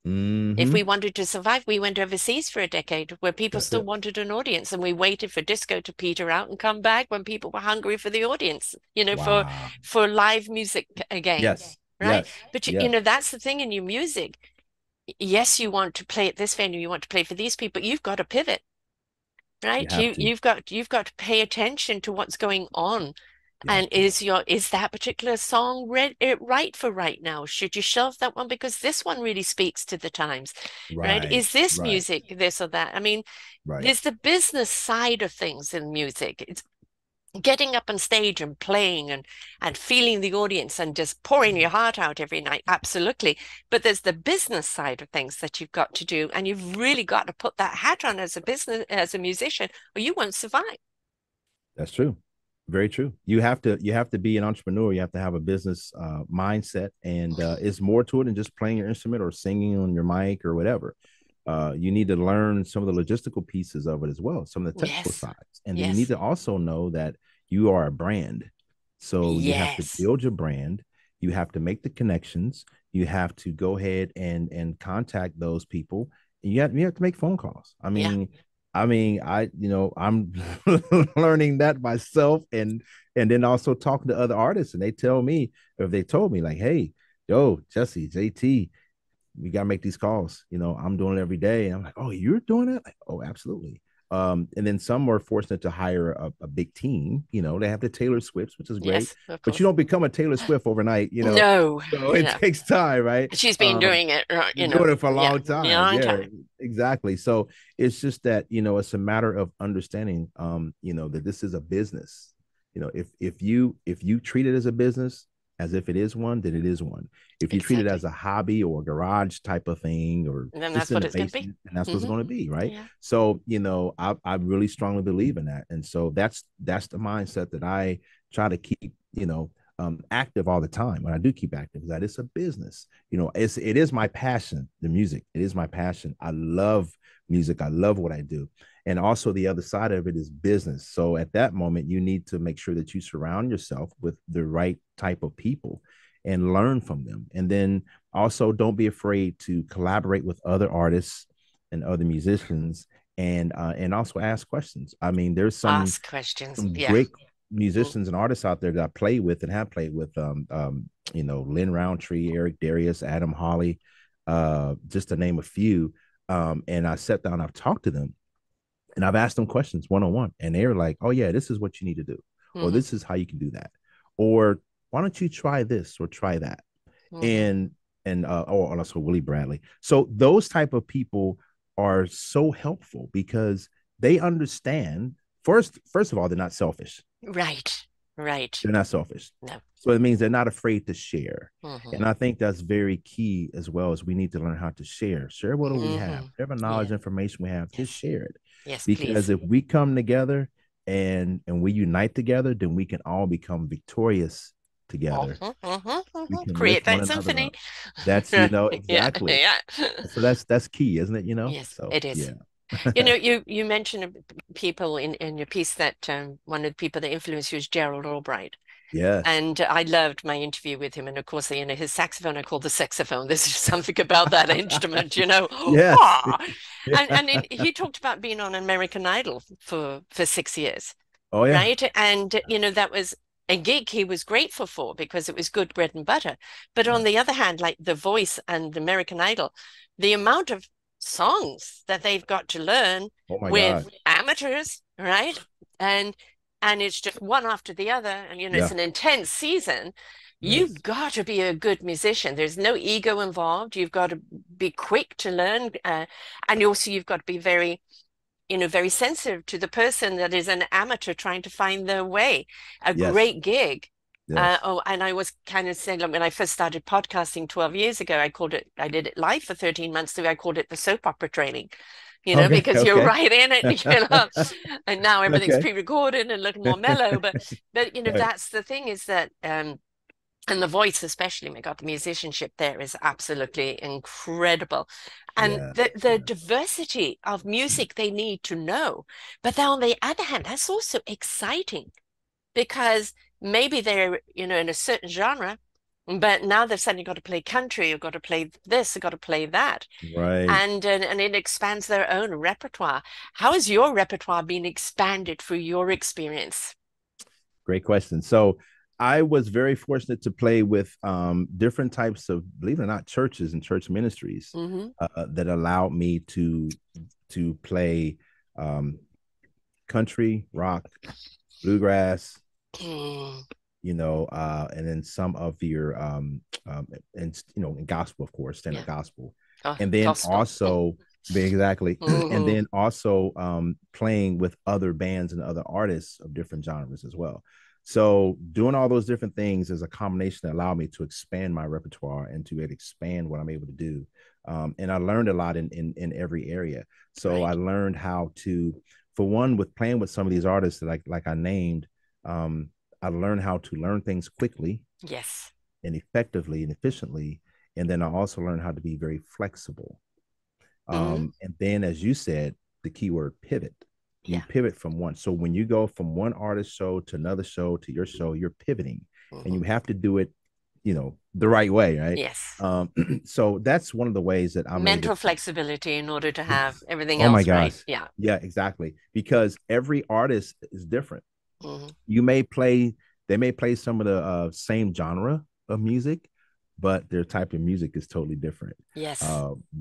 If Mm-hmm. we wanted to survive, we went overseas for a decade where people That's still it. wanted an audience, and we waited for disco to peter out and come back when people were hungry for the audience, you know, Wow. for live music again, Yes. right? Yes. But you Yes. know, that's the thing in your music. Yes, you want to play at this venue, you want to play for these people, but you've got to pivot, You right? have to. You've got to pay attention to what's going on. You And have to. is that particular song right for right now? Should you shelve that one because this one really speaks to the times, right? Right. Is this Right. music this or that? I mean, Right. there's the business side of things in music. It's getting up on stage and playing and feeling the audience and just pouring your heart out every night. Absolutely. But there's the business side of things that you've got to do, and you've really got to put that hat on as a musician, or you won't survive. That's true. Very true. You have to be an entrepreneur. You have to have a business mindset, and it's more to it than just playing your instrument or singing on your mic or whatever. You need to learn some of the logistical pieces of it as well, some of the technical Yes. sides, and then you need Yes. to also know that you are a brand. So you have to Yes. build your brand. You have to make the connections. You have to go ahead and contact those people. And you have to make phone calls. I Yeah. mean, I'm learning that myself, and then also talking to other artists, and they tell me, or they told me like, hey, yo, Jesse, JT, we gotta make these calls. I'm doing it every day. And I'm like, oh, you're doing it? Like, oh, absolutely. And then some were fortunate to hire a big team. They have the Taylor Swifts, which is great, Yes, of but you course. don't become a Taylor Swift overnight. No, So you it know, takes time, right? she's been doing it, Been doing it for a yeah, long a time. long Yeah, time. exactly. So it's just that, it's a matter of understanding, that this is a business. If you treat it as a business, as if it is one, then it is one. If you treat it as Exactly. a hobby or a garage type of thing, or And then just that's in what the it's going to be. basement, and that's what's Hmm. going to be, right? Yeah. So, I really strongly believe in that. And so that's the mindset that I try to keep, active all the time. When I do keep active, is that it's a business. It is my passion. The music, it is my passion. I love music. I love what I do. And also the other side of it is business. So at that moment, you need to make sure that you surround yourself with the right type of people and learn from them. And then also don't be afraid to collaborate with other artists and other musicians, and also ask questions. I mean, there's some Ask questions. some Yeah. great Mm. musicians and artists out there that I play with and have played with. Lynn Roundtree, Eric Darius, Adam Holly, just to name a few. And I sat down, I've talked to them, and I've asked them questions one on one, and they're like, "Oh yeah, this is what you need to do, or Hmm. this is how you can do that, or why don't you try this or try that?" Hmm. And also Willie Bradley. So those type of people are so helpful because they understand. First of all, they're not selfish. Right. Right. They're not selfish. No. So it means they're not afraid to share. Hmm. And I think that's very key as well, as we need to learn how to share. Share what do we have? Hmm. Whatever Yeah. knowledge, information we have, just Yes. share it. Yes, Because please. if we come together and we unite together, then we can all become victorious together. Hmm. Hmm. We Hmm. can Create lift one that another symphony. up. That's Yeah. exactly. Yeah. So that's key, isn't it? Yes, So it is. yeah. You know, you mentioned people in your piece that one of the people that influenced you is Gerald Albright. Yes. And I loved my interview with him. And of course, his saxophone, I call the saxophone. There's just something about that instrument, you know. Yes. Ah! Yeah. And he talked about being on American Idol for 6 years, Oh yeah. right? And that was a gig he was grateful for because it was good bread and butter. But on Right. the other hand, like The Voice and American Idol, the amount of songs that they've got to learn Oh my with God. amateurs, right? And and it's just one after the other, and it's Yeah. an intense season. You've Yes. got to be a good musician. There's no ego involved. You've got to be quick to learn, and also you've got to be very very sensitive to the person that is an amateur trying to find their way. A Yes. great gig Yes. And I was kind of saying, like, when I first started podcasting 12 years ago, I did it live for 13 months, so I called it the soap opera training, Okay. because you're Okay. right in it, and now everything's Okay. pre-recorded and a little more mellow. But Right. that's the thing is that, and the voice, especially, my God, the musicianship there is absolutely incredible. And Yeah. the Yeah. diversity of music they need to know. But then on the other hand, that's also exciting because maybe they're, in a certain genre, but now they've suddenly got to play country, you've got to play this, you've got to play that. Right. And it expands their own repertoire. How has your repertoire been expanded through your experience? Great question. So I was very fortunate to play with different types of, believe it or not, churches and church ministries Mm-hmm. that allowed me to play um, country, rock, bluegrass, Mm. and then some of your and in gospel, of course, standard Yeah. gospel, Oh, and then gospel. also exactly, and Mm-hmm. then also playing with other bands and other artists of different genres as well. So doing all those different things is a combination that allowed me to expand my repertoire and to expand what I'm able to do. And I learned a lot in every area. So I Right. learned how to, for one, with playing with some of these artists that like I named, um, I learned how to learn things quickly Yes. and effectively and efficiently. And then I also learned how to be very flexible. Mm-hmm. And then, as you said, the keyword pivot. You Yeah. pivot from one. So when you go from one artist show to another show to your show, you're pivoting, and Mm-hmm. you have to do it, the right way, right? Yes. Um, so that's one of the ways that I'm able Mental to. flexibility in order to have Yes. everything Oh my else right. gosh. Yeah. Yeah, exactly. Because every artist is different. Mm-hmm. You may play, they may play some of the same genre of music, but their type of music is totally different. Yes.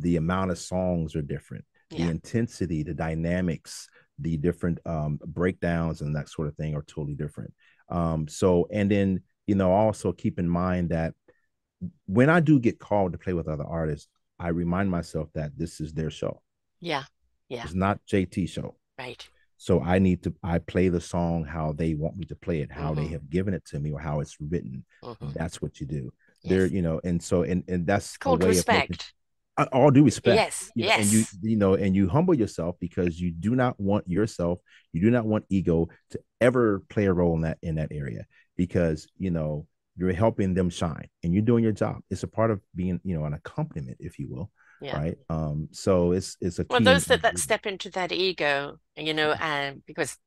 The amount of songs are different, the Yeah. intensity, the dynamics, the different breakdowns and that sort of thing are totally different. So and then also keep in mind that when I do get called to play with other artists, I remind myself that this is their show. Yeah. Yeah. It's not JT show. Right. So I play the song how they want me to play it, how they Mm-hmm. have given it to me, or how it's written. Mm-hmm. That's what you do. There, Yes. and so and It's that's a called way of making respect. all due respect, Yes. and you Yes. and you humble yourself because you do not want yourself, you do not want ego to ever play a role in that area because you're helping them shine and you're doing your job. It's a part of being an accompaniment, if you will, Yeah. right? So it's a Well, key those that ingredient. step into that ego, and because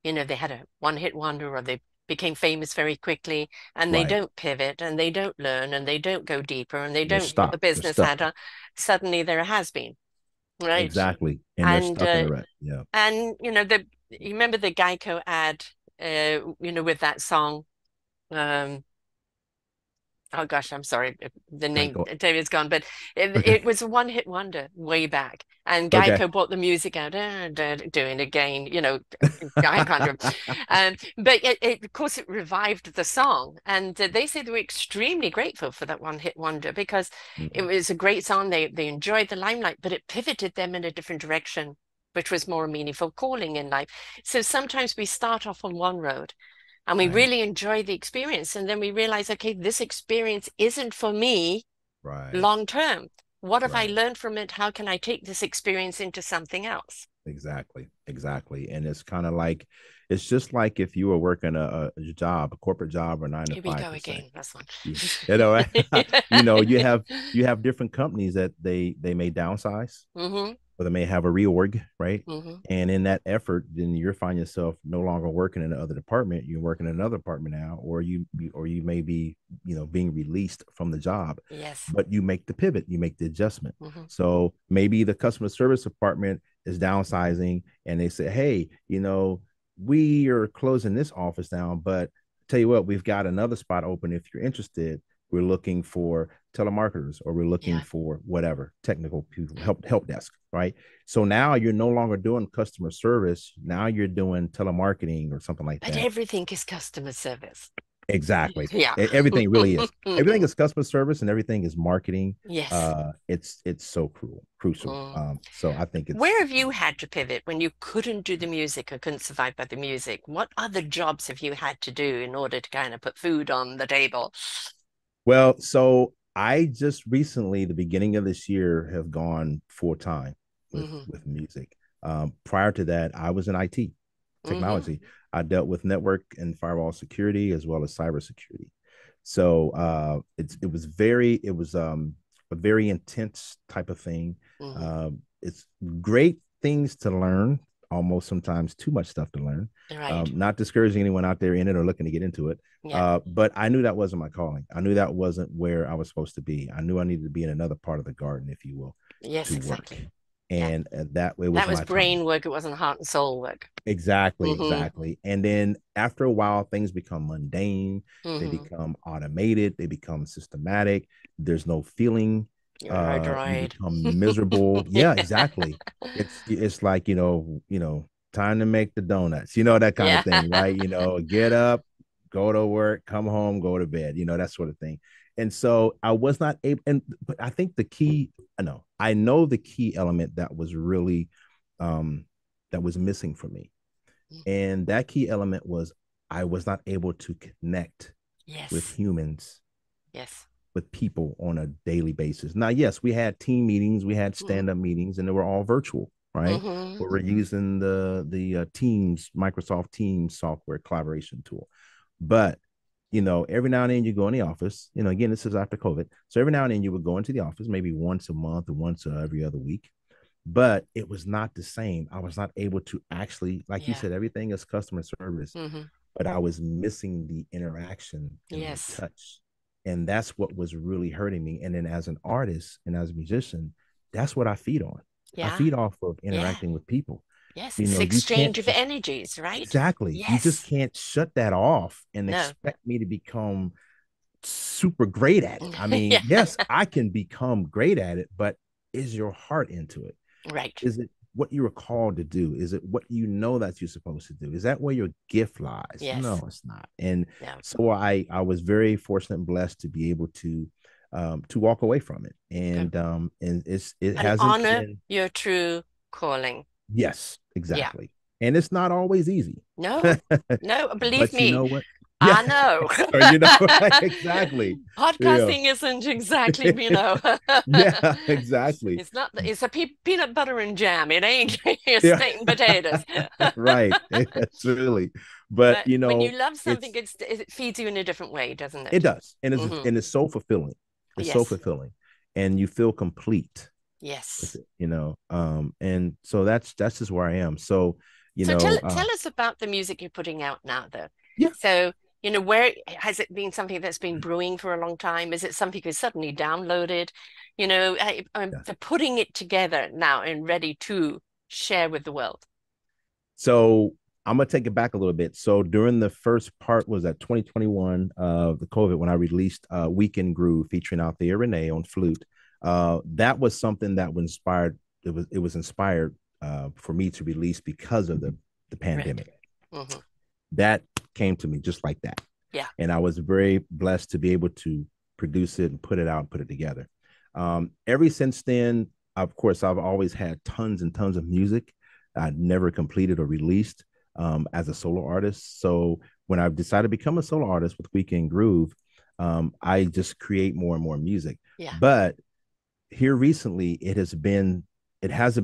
they had a one-hit wonder or they became famous very quickly and they Right. don't pivot and they don't learn and they don't go deeper and they They're don't put the stuck. They're business stuck. hat on, suddenly there has been, right? Exactly. And they're And stuck in the rut. Yeah. you remember the Geico ad, with that song, um, oh gosh, I'm sorry. The name Geico. David's gone, but Okay. it was a one-hit wonder way back. And Okay. Geico brought the music out, doing it again, I can't remember. But of course, it revived the song. And they said they were extremely grateful for that one-hit wonder because it Mhm. was a great song. They enjoyed the limelight, but it pivoted them in a different direction, which was more meaningful calling in life. So sometimes we start off on one road and we Right. really enjoy the experience. And then we realize, okay, this experience isn't for me Right. long term. What have I Right. learned from it? How can I take this experience into something else? Exactly. Exactly. And it's kind of like, it's just like if you were working a job, a corporate job, or nine to Here we five go per se. again. That's one. Right? You have different companies that they may downsize Mm-hmm. or they may have a reorg, right? Mm-hmm. And in that effort, then you're find yourself no longer working in another department. You're working in another department now, or you may be, being released from the job, Yes. but you make the pivot, you make the adjustment. Mm-hmm. So maybe the customer service department is downsizing, and they say, "Hey, we are closing this office down, but tell you what, we've got another spot open if you're interested. We're looking for telemarketers or we're looking Yeah. for whatever technical people, help desk, right? So now you're no longer doing customer service. Now you're doing telemarketing or something like But that. everything is customer service. Exactly. Yeah. Everything really is. Everything is customer service and everything is marketing. Yes. It's so crucial. Mm. So I think Where it's have you had to pivot when you couldn't do the music or couldn't survive by the music? What other jobs have you had to do in order to kind of put food on the table? well, so I just recently, the beginning of this year, have gone full time Hmm. with music. Prior to that, I was in IT Hmm. technology. I dealt with network and firewall security as well as cybersecurity. So it was a very intense type of thing. Hmm. It's great things to learn, almost sometimes too much stuff to learn. Right. Not discouraging anyone out there in it or looking to get into it. Yeah. But I knew that wasn't my calling. I knew that wasn't where I was supposed to be. I knew I needed to be in another part of the garden, if you will, Yes, to work. exactly. Yeah. And that way was That was my time. brain work. It wasn't heart and soul work. Exactly, Hmm. exactly. And then after a while, things become mundane, they Hmm. become automated, they become systematic. There's no feeling. You're a You droid. become miserable. Yeah. Yeah, exactly. It's like, time to make the donuts, that kind of Yeah. thing, right? Get up, go to work, come home, go to bed, that sort of thing. And so I was not able, but I think I know the key element that was really that was missing for me. And that key element was I was not able to connect with Yes. humans, Yes. with people on a daily basis. Now, yes, we had team meetings, we had Mm-hmm. stand-up meetings, and they were all virtual, right? Mm-hmm. Where we're using the Teams, Microsoft Teams software collaboration tool. But every now and then you go in the office. Again, this is after COVID, so every now and then you would go into the office, maybe once a month or once every other week, but it was not the same. I was not able to actually, like you Yeah. said, everything is customer service, Mm-hmm. but I was missing the interaction and the Yes. touch. And that's what was really hurting me. And then as an artist and as a musician, that's what I feed on. I Yeah. feed off of Yeah. interacting with people. Yes. It's You can't exchange of energies, right? exactly, you just Yes. can't shut that off and No. expect me to become super great at it. I mean, Yeah. yes, I can become great at it, but is your heart into it? Right. Is it what you were called to do? Is it what that you're supposed to do? Is that where your gift lies? Yes. No, it's not. And No. so I was very fortunate and blessed to be able to walk away from it. To And it and hasn't honor been. your true calling. Yes, Yeah. exactly. And it's not always easy. No. No. Believe But you me, know what? Yeah. I know. Or exactly. Yeah. Podcasting isn't exactly, Yeah, exactly. it's not, it's a peanut butter and jam. It ain't Yeah. steak and potatoes. Right. It's really. But But when you love something, it's it feeds you in a different way, doesn't it it? does. And Hmm. it's so fulfilling. It's so Yes. fulfilling. And you feel complete with Yes. it. And so that's just where I am. So, So tell us about the music you're putting out now, though. yeah. So, where has it been something that's been brewing for a long time? Is it something you suddenly downloaded? Yeah. They're putting it together now and ready to share with the world. So I'm gonna take it back a little bit. So during the first part was that 2021 the COVID when I released Weekend Groove featuring Althea Renee on flute. That was something that was inspired. It was inspired for me to release because of the Right. pandemic. Hmm. That came to me just like that. Yeah. And I was very blessed to be able to produce it and put it out and put it together. Ever since then, of course, I've always had tons and tons of music I'd never completed or released as a solo artist. So when I decided to become a solo artist with Weekend Groove, I just create more and more music. Yeah. But here recently, it hasn't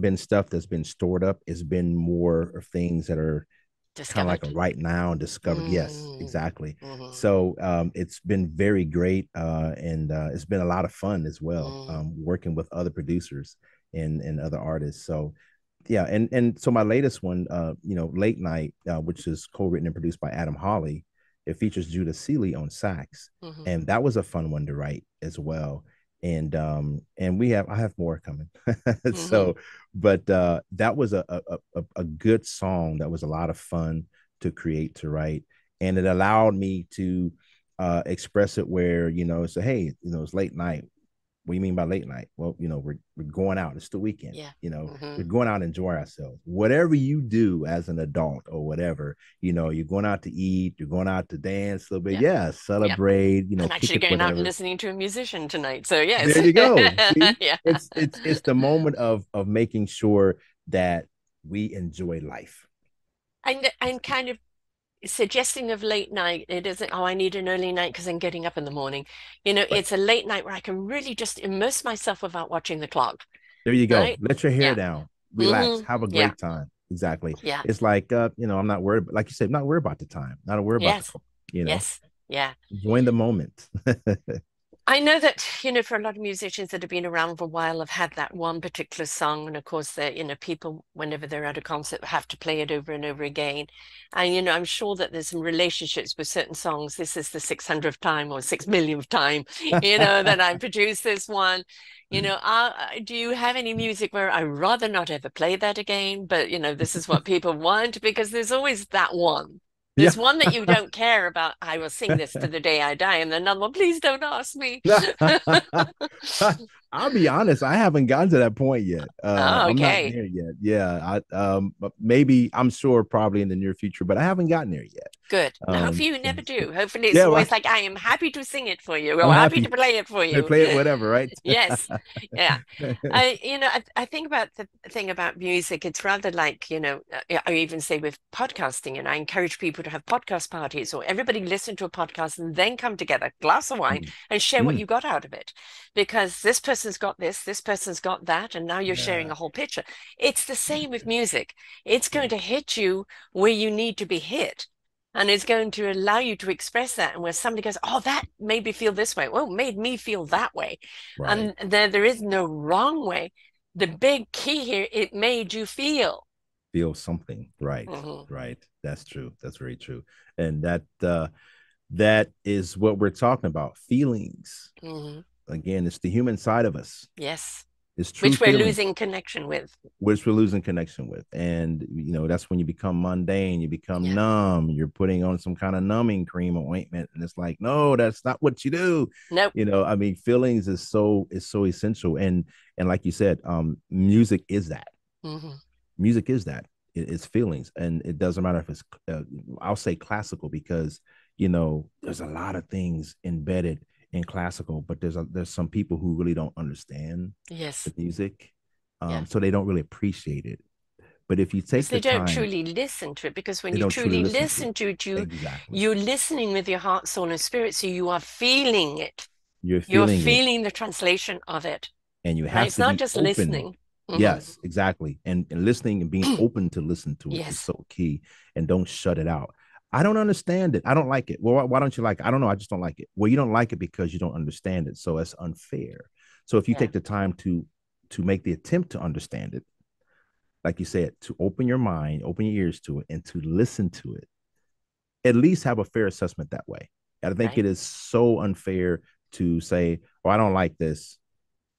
been stuff that's been stored up. It's been more of things that are kind of like a Discovered. right now and discovered. Yes, Mm. exactly. Hmm. So it's been very great, and it's been a lot of fun as well, Mm. working with other producers and other artists. So yeah, and so my latest one, Late Night, which is co-written and produced by Adam Hawley, it features Judah Seeley on sax, Hmm. and that was a fun one to write as well. And I have more coming. Hmm. So, but that was a good song that was a lot of fun to create, to write, and it allowed me to express it where say, hey, it's late night, What do you mean by late night? Well, we're going out. It's the weekend. Yeah. We're going out and enjoy ourselves. Whatever you do as an adult or whatever, you're going out to eat, you're going out to dance a little bit. Yeah, celebrate, I'm actually going out and listening to a musician tonight. So yes. There you go. See? Yeah. It's the moment of making sure that we enjoy life. And kind of suggesting of late night, it isn't, I need an early night because I'm getting up in the morning. Right. It's a late night where I can really just immerse myself without watching the clock. There you go. Right? Let your hair down, relax, have a great time. Exactly. Yeah. It's like, I'm not worried, like you said, not worried about the time, not worried about the clock, Yes. Yeah. Enjoying the moment. I know that, for a lot of musicians that have been around for a while have had that one particular song. And of course, people, whenever they're at a concert, have to play it over and over again. And, I'm sure that there's some relationships with certain songs. This is the 600th time or 6 millionth time, that I produced this one. Do you have any music where I rather not ever play that again? But, this is what people want, because there's always that one. There's one that you don't care about. I will sing this to the day I die. And another one, please don't ask me. I'll be honest, I haven't gotten to that point yet. Okay. I'm not there yet. Yeah. Maybe, I'm sure probably in the near future, but I haven't gotten there yet. Good. Hopefully you never do. Hopefully it's always like, I am happy to sing it for you. Or happy to play it for you. Play it, whatever, right? Yes. Yeah. I think about the thing about music. It's rather like, I even say with podcasting, and I encourage people to have podcast parties, or everybody listen to a podcast and then come together, glass of wine, and share what you got out of it. Because this person's got this person's got that, and now you're sharing a whole picture. It's the same with music. It's going to hit you where you need to be hit. And it's going to allow you to express that. And where somebody goes, oh, that made me feel this way. Well, made me feel that way. Right. And there is no wrong way. The big key here, it made you feel something. Right. Right. That's true. That's very true. And that is what we're talking about. Feelings. Again, it's the human side of us. Yes. It's true. Which we're losing connection with. And, that's when you become mundane, you become numb, you're putting on some kind of numbing cream or ointment. And it's like, no, that's not what you do. Nope. Feelings is so essential. And like you said, music is that. Music is that. It's feelings. And it doesn't matter if it's, I'll say classical, because, there's a lot of things embedded in classical, but there's some people who really don't understand the music, so they don't really appreciate it. But if you take the time, they don't truly listen to it, because when you truly listen to it, you're listening with your heart, soul, and spirit, so you are feeling it. You're feeling the translation of it, and you have to. It's not just open. Listening. Yes, exactly, and listening and being open to listen to it is so key. And don't shut it out. I don't understand it. I don't like it. Well, why don't you like it? I don't know. I just don't like it. Well, you don't like it because you don't understand it. So it's unfair. So if you take the time to make the attempt to understand it, like you said, to open your mind, open your ears to it, and to listen to it, at least have a fair assessment that way. I think it is so unfair to say, well, I don't like this.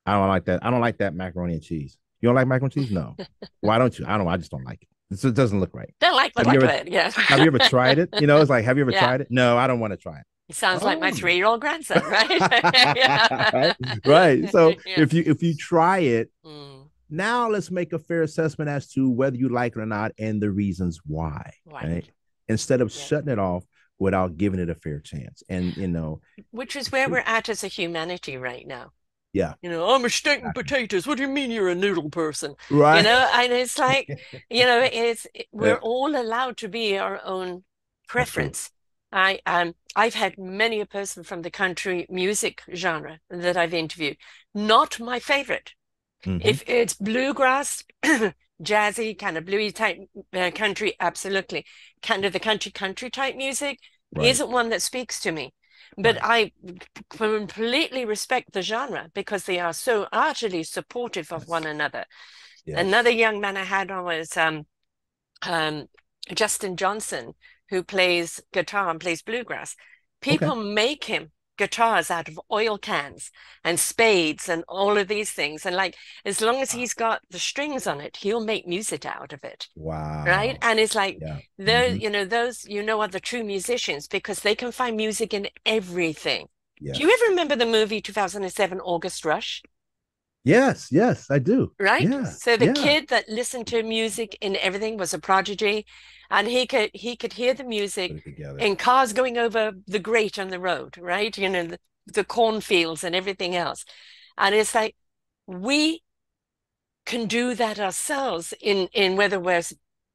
I don't like that. I don't like that macaroni and cheese. You don't like macaroni and cheese? No. Why don't you? I don't know. I just don't like it. It doesn't look right. Don't like the look of it. Yeah. Have you ever tried it? It's like, have you ever tried it? No, I don't want to try it. It sounds like my 3-year-old grandson, right? Right. So if you try it, now let's make a fair assessment as to whether you like it or not and the reasons why. Right? Instead of shutting it off without giving it a fair chance. And which is where we're at as a humanity right now. Yeah. I'm a steak and potatoes. What do you mean you're a noodle person? Right. And it's like, we're all allowed to be our own preference. I've had many a person from the country music genre that I've interviewed. Not my favorite. If it's bluegrass, jazzy, kind of bluey type country, absolutely. Kind of the country type music isn't one that speaks to me. But I completely respect the genre because they are so utterly supportive of one another. Yes. Another young man I had on was Justin Johnson, who plays guitar and plays bluegrass. People make him guitars out of oil cans and spades and all of these things. And like, as long as he's got the strings on it, he'll make music out of it. Wow. Right. And it's like, those, those, are the true musicians because they can find music in everything. Do you Yes. ever remember the movie 2007 August Rush? Yes. Yes, I do. Right? Yeah. So the Yeah. kid that listened to music and everything was a prodigy, and he could hear the Put music it together. in cars going over the grate on the road, right? The cornfields and everything else. And it's like we can do that ourselves in whether we're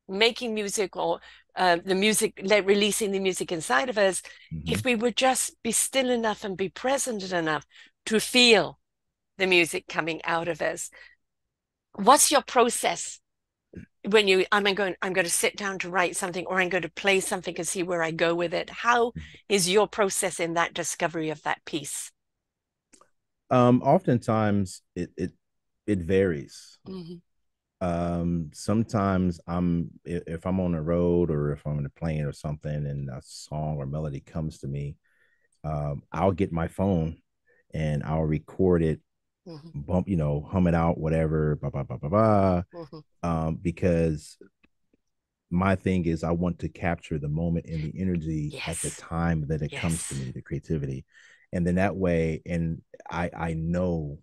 making music or the music, like releasing the music inside of us, Hmm. if we would just be still enough and be present enough to feel the music coming out of us. What's your process when I'm going to sit down to write something, or I'm going to play something and see where I go with it? How is your process in that discovery of that piece? Oftentimes it varies. Mm-hmm. Sometimes if I'm on the road or if I'm in a plane or something and a song or melody comes to me, I'll get my phone and I'll record it, Mm-hmm. bump, hum it out, whatever, blah, blah, blah, blah, blah. Mm-hmm. Because my thing is I want to capture the moment and the energy at the Yes. time that it comes to Yes. me, the creativity. And then that way, and I know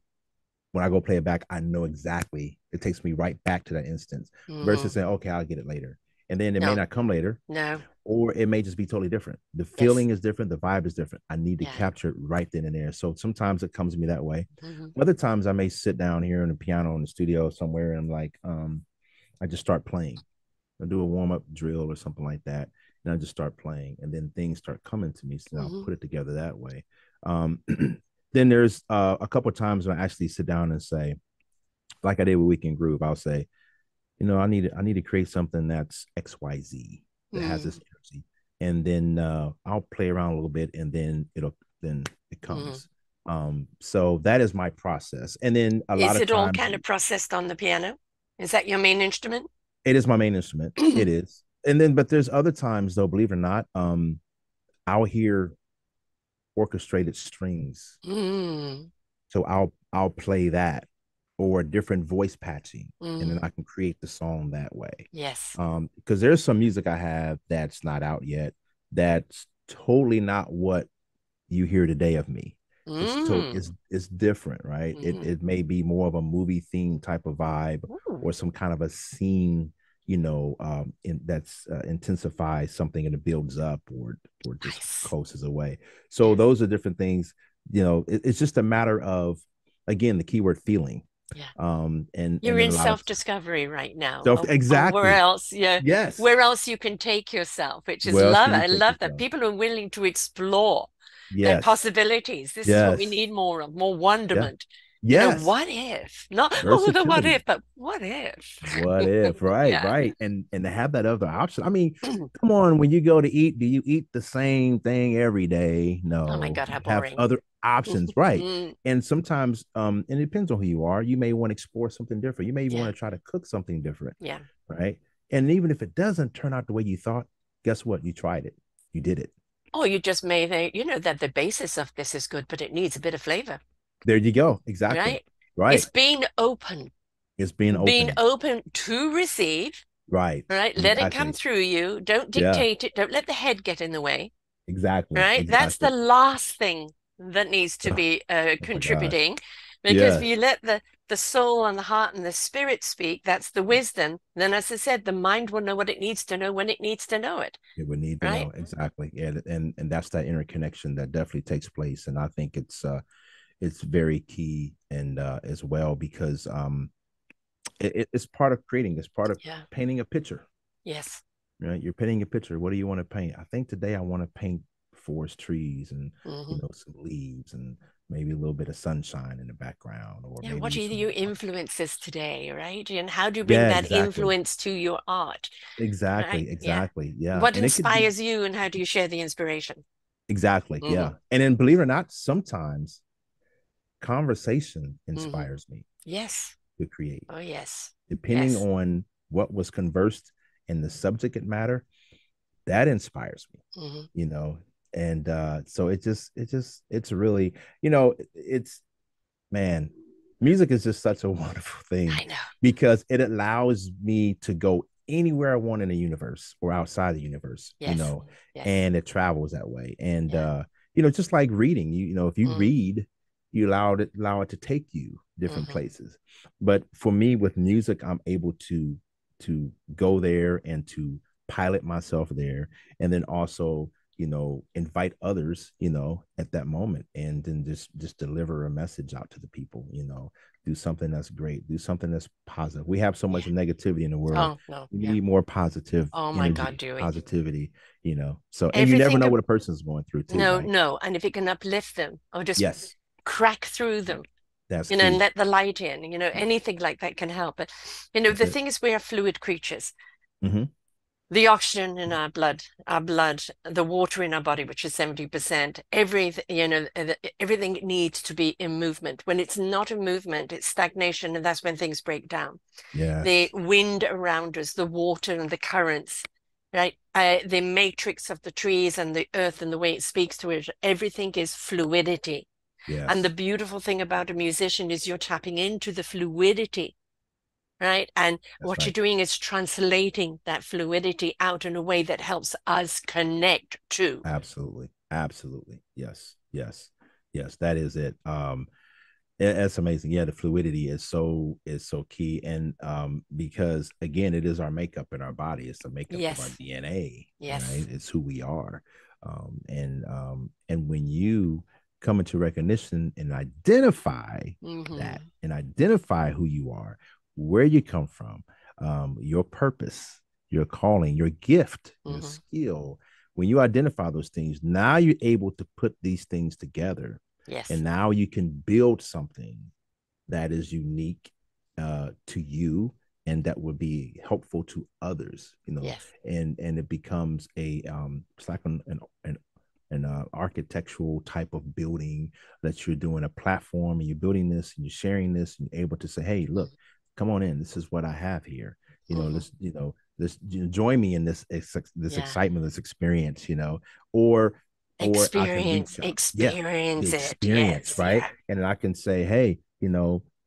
when I go play it back, I know exactly it takes me right back to that instance versus Mm-hmm. saying, okay, I'll get it later. And then it may No, not come later, no. or it may just be totally different. The Yes. feeling is different, the vibe is different. I need to Yeah. capture it right then and there. So sometimes it comes to me that way. Mm-hmm. Other times I may sit down here on the piano in the studio somewhere and I'm like, I just start playing. I do a warm-up drill or something like that. And I just start playing. And then things start coming to me. So I'll Mm-hmm. put it together that way. Um, then there's a couple of times when I actually sit down and say, like I did with Weekend Groove, I'll say, I need to create something that's XYZ that has this Mm-hmm. energy. And then I'll play around a little bit and then it Mm-hmm. comes. So that is my process. And then a lot Is of it all times kind of processed on the piano? Is that your main instrument? it is my main instrument. It is. And then but there's other times though, believe it or not, I'll hear orchestrated strings. Mm, So I'll play that or different voice patching, and then mm, I can create the song that way. yes. Because there's some music I have that's not out yet that's totally not what you hear today of me. Mm, It's different, right? It mm. it may be more of a movie theme type of vibe Ooh, or some kind of a scene, that's intensifies something and it builds up or just nice. closes away. So Yes. those are different things. It's just a matter of again the keyword feeling. Yeah. And You're then in a lot of self-discovery right now self of where exactly. else, yeah, Yes. where else you can take yourself, which is Where else love. can you I take love that. yourself? People are willing to explore Yes. possibilities. This is what we Yes. need more of, more Yeah. wonderment. Yes. What if? Not, oh, the what Versatility. if, but what if? What if? Right, Yeah. right. And to have that other option. I mean, come on, when you go to eat, do you eat the same thing every day? Oh my No. God, You how have boring. other options, right? Mm, And sometimes and it depends on who you are. You may want to explore something different. You may even yeah, want to try to cook something different, yeah. right? And even if it doesn't turn out the way you thought, guess what? You tried it. You did it. Oh, you just made that the basis of this is good, but it needs a bit of flavor, There you go. Exactly. right? It's Right. It's being being open. open to receive, Right. right? Let it come Exactly. through you. Don't Yeah. dictate it. Don't let the head get in the way, Exactly. right? That's the Exactly. last thing that needs to Oh, be oh my gosh. contributing, because if you Yes. let the soul and the heart and the spirit speak, that's the wisdom. Then, as I said, the mind will know what it needs to know when it needs to know it, It would need to right? know exactly. Yeah. And that's that interconnection that definitely takes place. And I think it's very key and as well because it's part of creating, it's part of Yeah. painting a picture. Yes. Right? You're painting a picture. What do you want to paint? I think today I want to paint forest trees and Hmm. some leaves and maybe a little bit of sunshine in the background or Yeah, what maybe are some your influences today, right? And how do you bring yeah, that exactly. influence to your art, right? Exactly, Yeah. exactly. Yeah. What And it could be inspires you and how do you share the inspiration? exactly, Hmm. yeah. And then believe it or not, sometimes conversation Hmm. inspires me Yes. to create, Oh, yes. depending Yes. on what was conversed and the subject matter, that inspires me, Hmm. you know. And so it's really, it's man, music is just such a wonderful thing I know. because it allows me to go anywhere I want in the universe or outside the universe, Yes. Yes. and it travels that way. And Yeah. just like reading, if you Mm, read, you allow it to take you different mhm. places. But for me with music, I'm able to go there and to pilot myself there, and then also invite others at that moment, and then just deliver a message out to the people. Do something that's great, do something that's positive. We have so much Yeah. negativity in the world. Oh, no. We Yeah. need more positive Oh my God, energy, do we? positivity. So, and you never Everything. know what a person's going through too, No, right? no. And if it can uplift them or just Yes, crack through them, that's and key. let the light in, anything like that can help. But, That's the it. thing is, we are fluid creatures. Mm-hmm. The oxygen in our blood, the water in our body, which is 70%, everything needs to be in movement. When it's not in movement, it's stagnation, and that's when things break down. The Yes, wind around us, the water and the currents, right? The matrix of the trees and the earth and the way it speaks to it, everything is fluidity. And the yes, beautiful thing about a musician is you're tapping into the fluidity, right? And that's what you're right. doing is translating that fluidity out in a way that helps us connect to. Absolutely, absolutely. Yes, yes, yes. That is it. That's amazing. Yeah, the fluidity is so key, and because again, it is our makeup in our body. It's the makeup of our Yes, DNA, right? yes. It's who we are, and when you come into recognition and identify that, Hmm. and identify who you are, where you come from, your purpose, your calling, your gift, your Hmm. skill. When you identify those things, now you're able to put these things together, Yes, and now you can build something that is unique to you, and that would be helpful to others, yes. and it becomes it's like an architectural type of building, that you're doing a platform, and you're building this, and you're sharing this, and you're able to say, hey, look, come on in, this is what I have here, Hmm. let's join me in this Yeah. excitement, this experience, or I can Experience, reach out. Yeah, the experience it. experience, Yes, right? yeah. And then I can say, hey,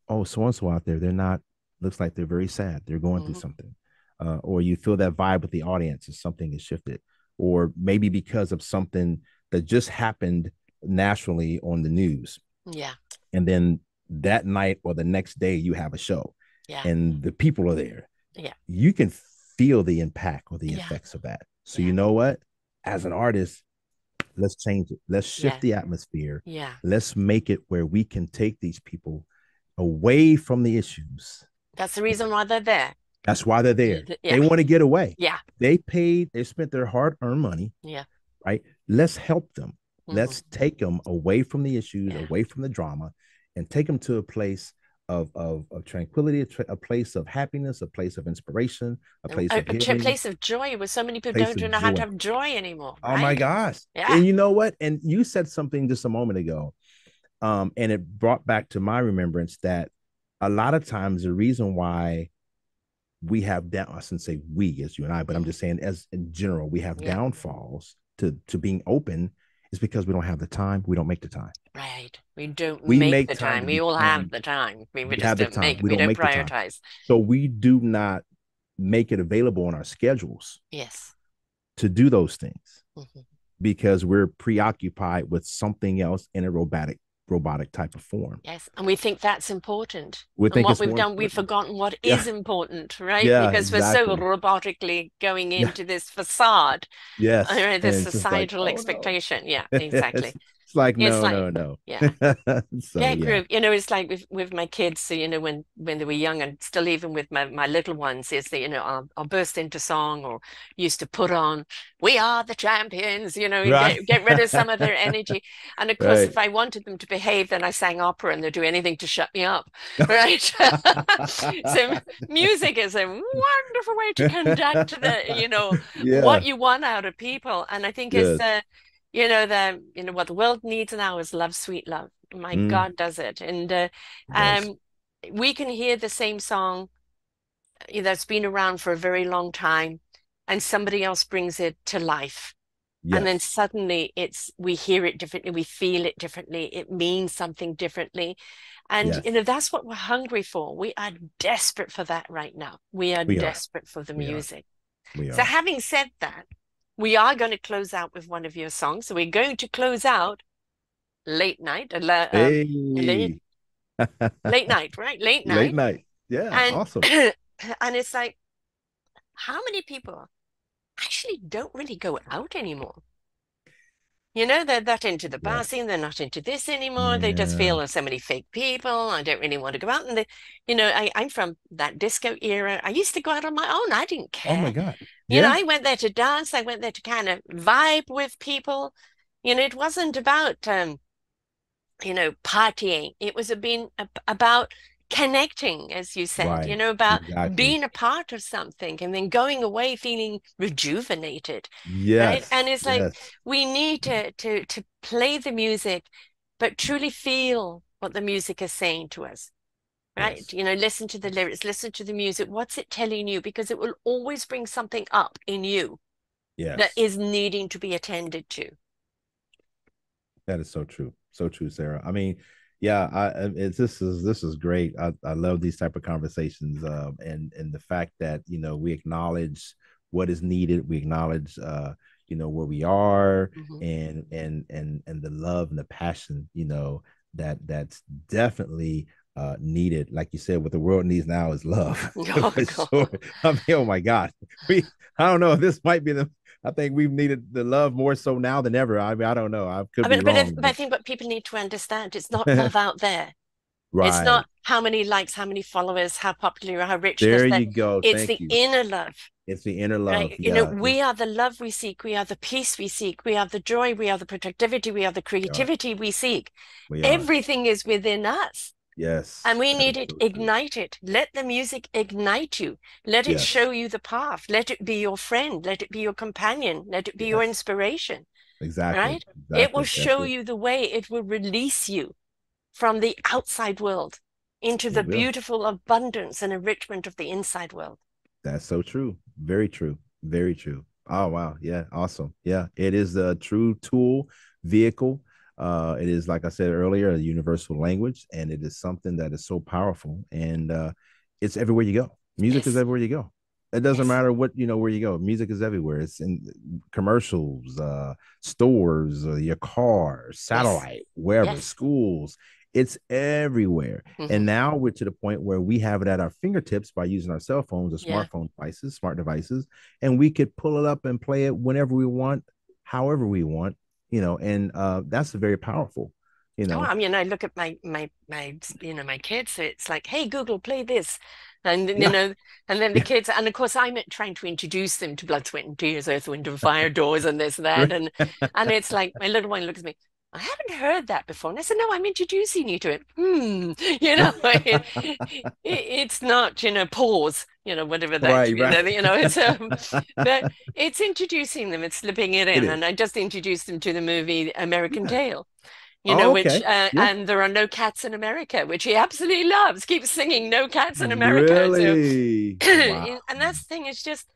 oh, so and so out there, they're not, looks like they're very sad. They're going through Hmm. something. Or you feel that vibe with the audience, and something has shifted. Or maybe because of something that just happened nationally on the news. Yeah, And then that night or the next day, you have a show, yeah, and the people are there. yeah, You can feel the impact or the yeah, effects of that. So, yeah, you know what? As an artist, let's change it. Let's shift yeah, the atmosphere. yeah. Let's make it where we can take these people away from the issues. That's the reason why they're there. That's why they're there. Yeah, They want to get away. yeah, They spent their hard earned money, yeah. right? Let's help them. Hmm. Let's take them away from the issues, Yeah. away from the drama, and take them to a place of tranquility, a place of happiness, a place of inspiration, a place of A healing, place of joy where so many a people place don't of know how to joy. have joy anymore, Oh my right? gosh. Yeah. And you know what? And you said something just a moment ago. And it brought back to my remembrance that a lot of times the reason why we have down, I shouldn't say we as you and I, but I'm Hmm. just saying as in general, we have Yeah. downfalls to being open, is because we don't have the time. We don't make the time. Right. We don't We make make the time time. to We all have become, the time. We we just have the don't time. make, We we don't don't make the time. prioritize. So we do not make it available on our schedules Yes. to do those things, Hmm. because we're preoccupied with something else in a robotic type of form. Yes. And we think that's important. We And think what it's we've more done, we've important. forgotten what Yeah, is important, right? yeah, Because we're so exactly. robotically going Yeah, into this facade, yes. this And it's just like, societal oh no. expectation. Yeah, it's, exactly. it's like, It's no, like, no, no. yeah. So Yeah, yeah. group. It's like with my kids. So when they were young, and still even with my little ones, is that I'll burst into song, or used to put on "We Are the Champions," and Right. get rid of some of their energy. And of course, Right. if I wanted them to behave, then I sang opera, and they'd do anything to shut me up, right? So music is a wonderful way to conduct what Yeah. you want out of people, and I think it's Yes. what the world needs now is love, sweet love. My Mm, God, does it? And it does. um, we can hear the same song that's been around for a very long time, and somebody else brings it to life. And then Yes. suddenly we hear it differently, we feel it differently, it means something differently. And Yes. that's what we're hungry for. We are desperate for that right now. We are We are. desperate for the We are. music. We So are. having said that, we are going to close out with one of your songs. So we're going to close out Late Night, Hey. late night, right? Late Late night. night. Yeah, And awesome. and it's like, how many people actually don't really go out anymore? You know, they're not into the bar Yeah. scene, they're not into this anymore. They just Yeah. feel there's so many fake people. I don't really want to go out. And they, you know, I'm from that disco era. I used to go out on my own. I didn't Oh my care. God. You know, Yeah. I went there to dance. I went there to kind of vibe with people. You know, it wasn't about you know, partying. It was about connecting, as you said, you Right. know, about Exactly. being a part of something and then going away feeling rejuvenated, right? Yes. And it's like Yes. we need to play the music, but truly feel what the music is saying to us. Right? Yes. You know, listen to the lyrics, listen to the music. What's it telling you? Because it will always bring something up in you that Yes. is needing to be attended to. That is so true. So true, Sarah. I mean, yeah, this is great. I love these type of conversations, and the fact that we acknowledge what is needed. We acknowledge where we are, Mhm. and the love and the passion that's definitely needed. Like you said, what the world needs now is love. Oh For sure. God. I mean, oh my God, I don't know. This might be the I think we've needed the love more so now than ever. I mean, I don't know. I could I be mean, wrong, but I but think what people need to understand, it's not love out there. It's right. not how many likes, how many followers, how popular, how rich There this, that. you go. It's Thank the you. inner love, It's the inner love. right? You know, Yeah. we are the love we seek. We are the peace we seek. We are the joy. We are the productivity. We are the We are. creativity we seek. We are. Everything is within us. And Yes. we That need is it so true. ignited. Let the music ignite you. Let it Yes. show you the path. Let it be your friend. Let it be your companion. Let it be your Yes. inspiration, Exactly. right? It will Exactly. That's show it. you the way. It will release you from the outside world into the It will. beautiful abundance and enrichment of the inside world. That's so true. Very true. Very true. Oh wow. Yeah. Awesome. Yeah. It is a true tool, vehicle. It is, like I said earlier, a universal language, and it is something that is so powerful. And it's everywhere you go. Music is Yes, everywhere you go. It doesn't yes, matter where you go. Music is everywhere. It's in commercials, stores, your car, yes, satellite, wherever, yes. schools. It's everywhere. And Hmm. now we're to the point where we have it at our fingertips by using our cell phones or Yeah. smartphone devices, smart devices, and we could pull it up and play it whenever we want, however we want, and that's very powerful, you Oh, know. I mean, I look at my you know my kids. So it's like, hey Google, play this, and you Yeah. know, and then the Yeah. kids, and of course I'm trying to introduce them to Blood, Sweat, and Tears, Earth, Wind, and Fire, Doors, and this, that, and it's like my little one looks at me. I haven't heard that before, and I said, no, I'm introducing you to it. You know, it's not, you know, pause, you know, whatever that, Right, right. it's but it's introducing them, it's slipping it It in, and is. I just introduced them to the movie American Yeah. Tail, you know, Oh, which, okay. Yeah. and there are no cats in America, which he absolutely loves, keeps singing no cats in America. So, Really? Wow. and that's the thing, is just,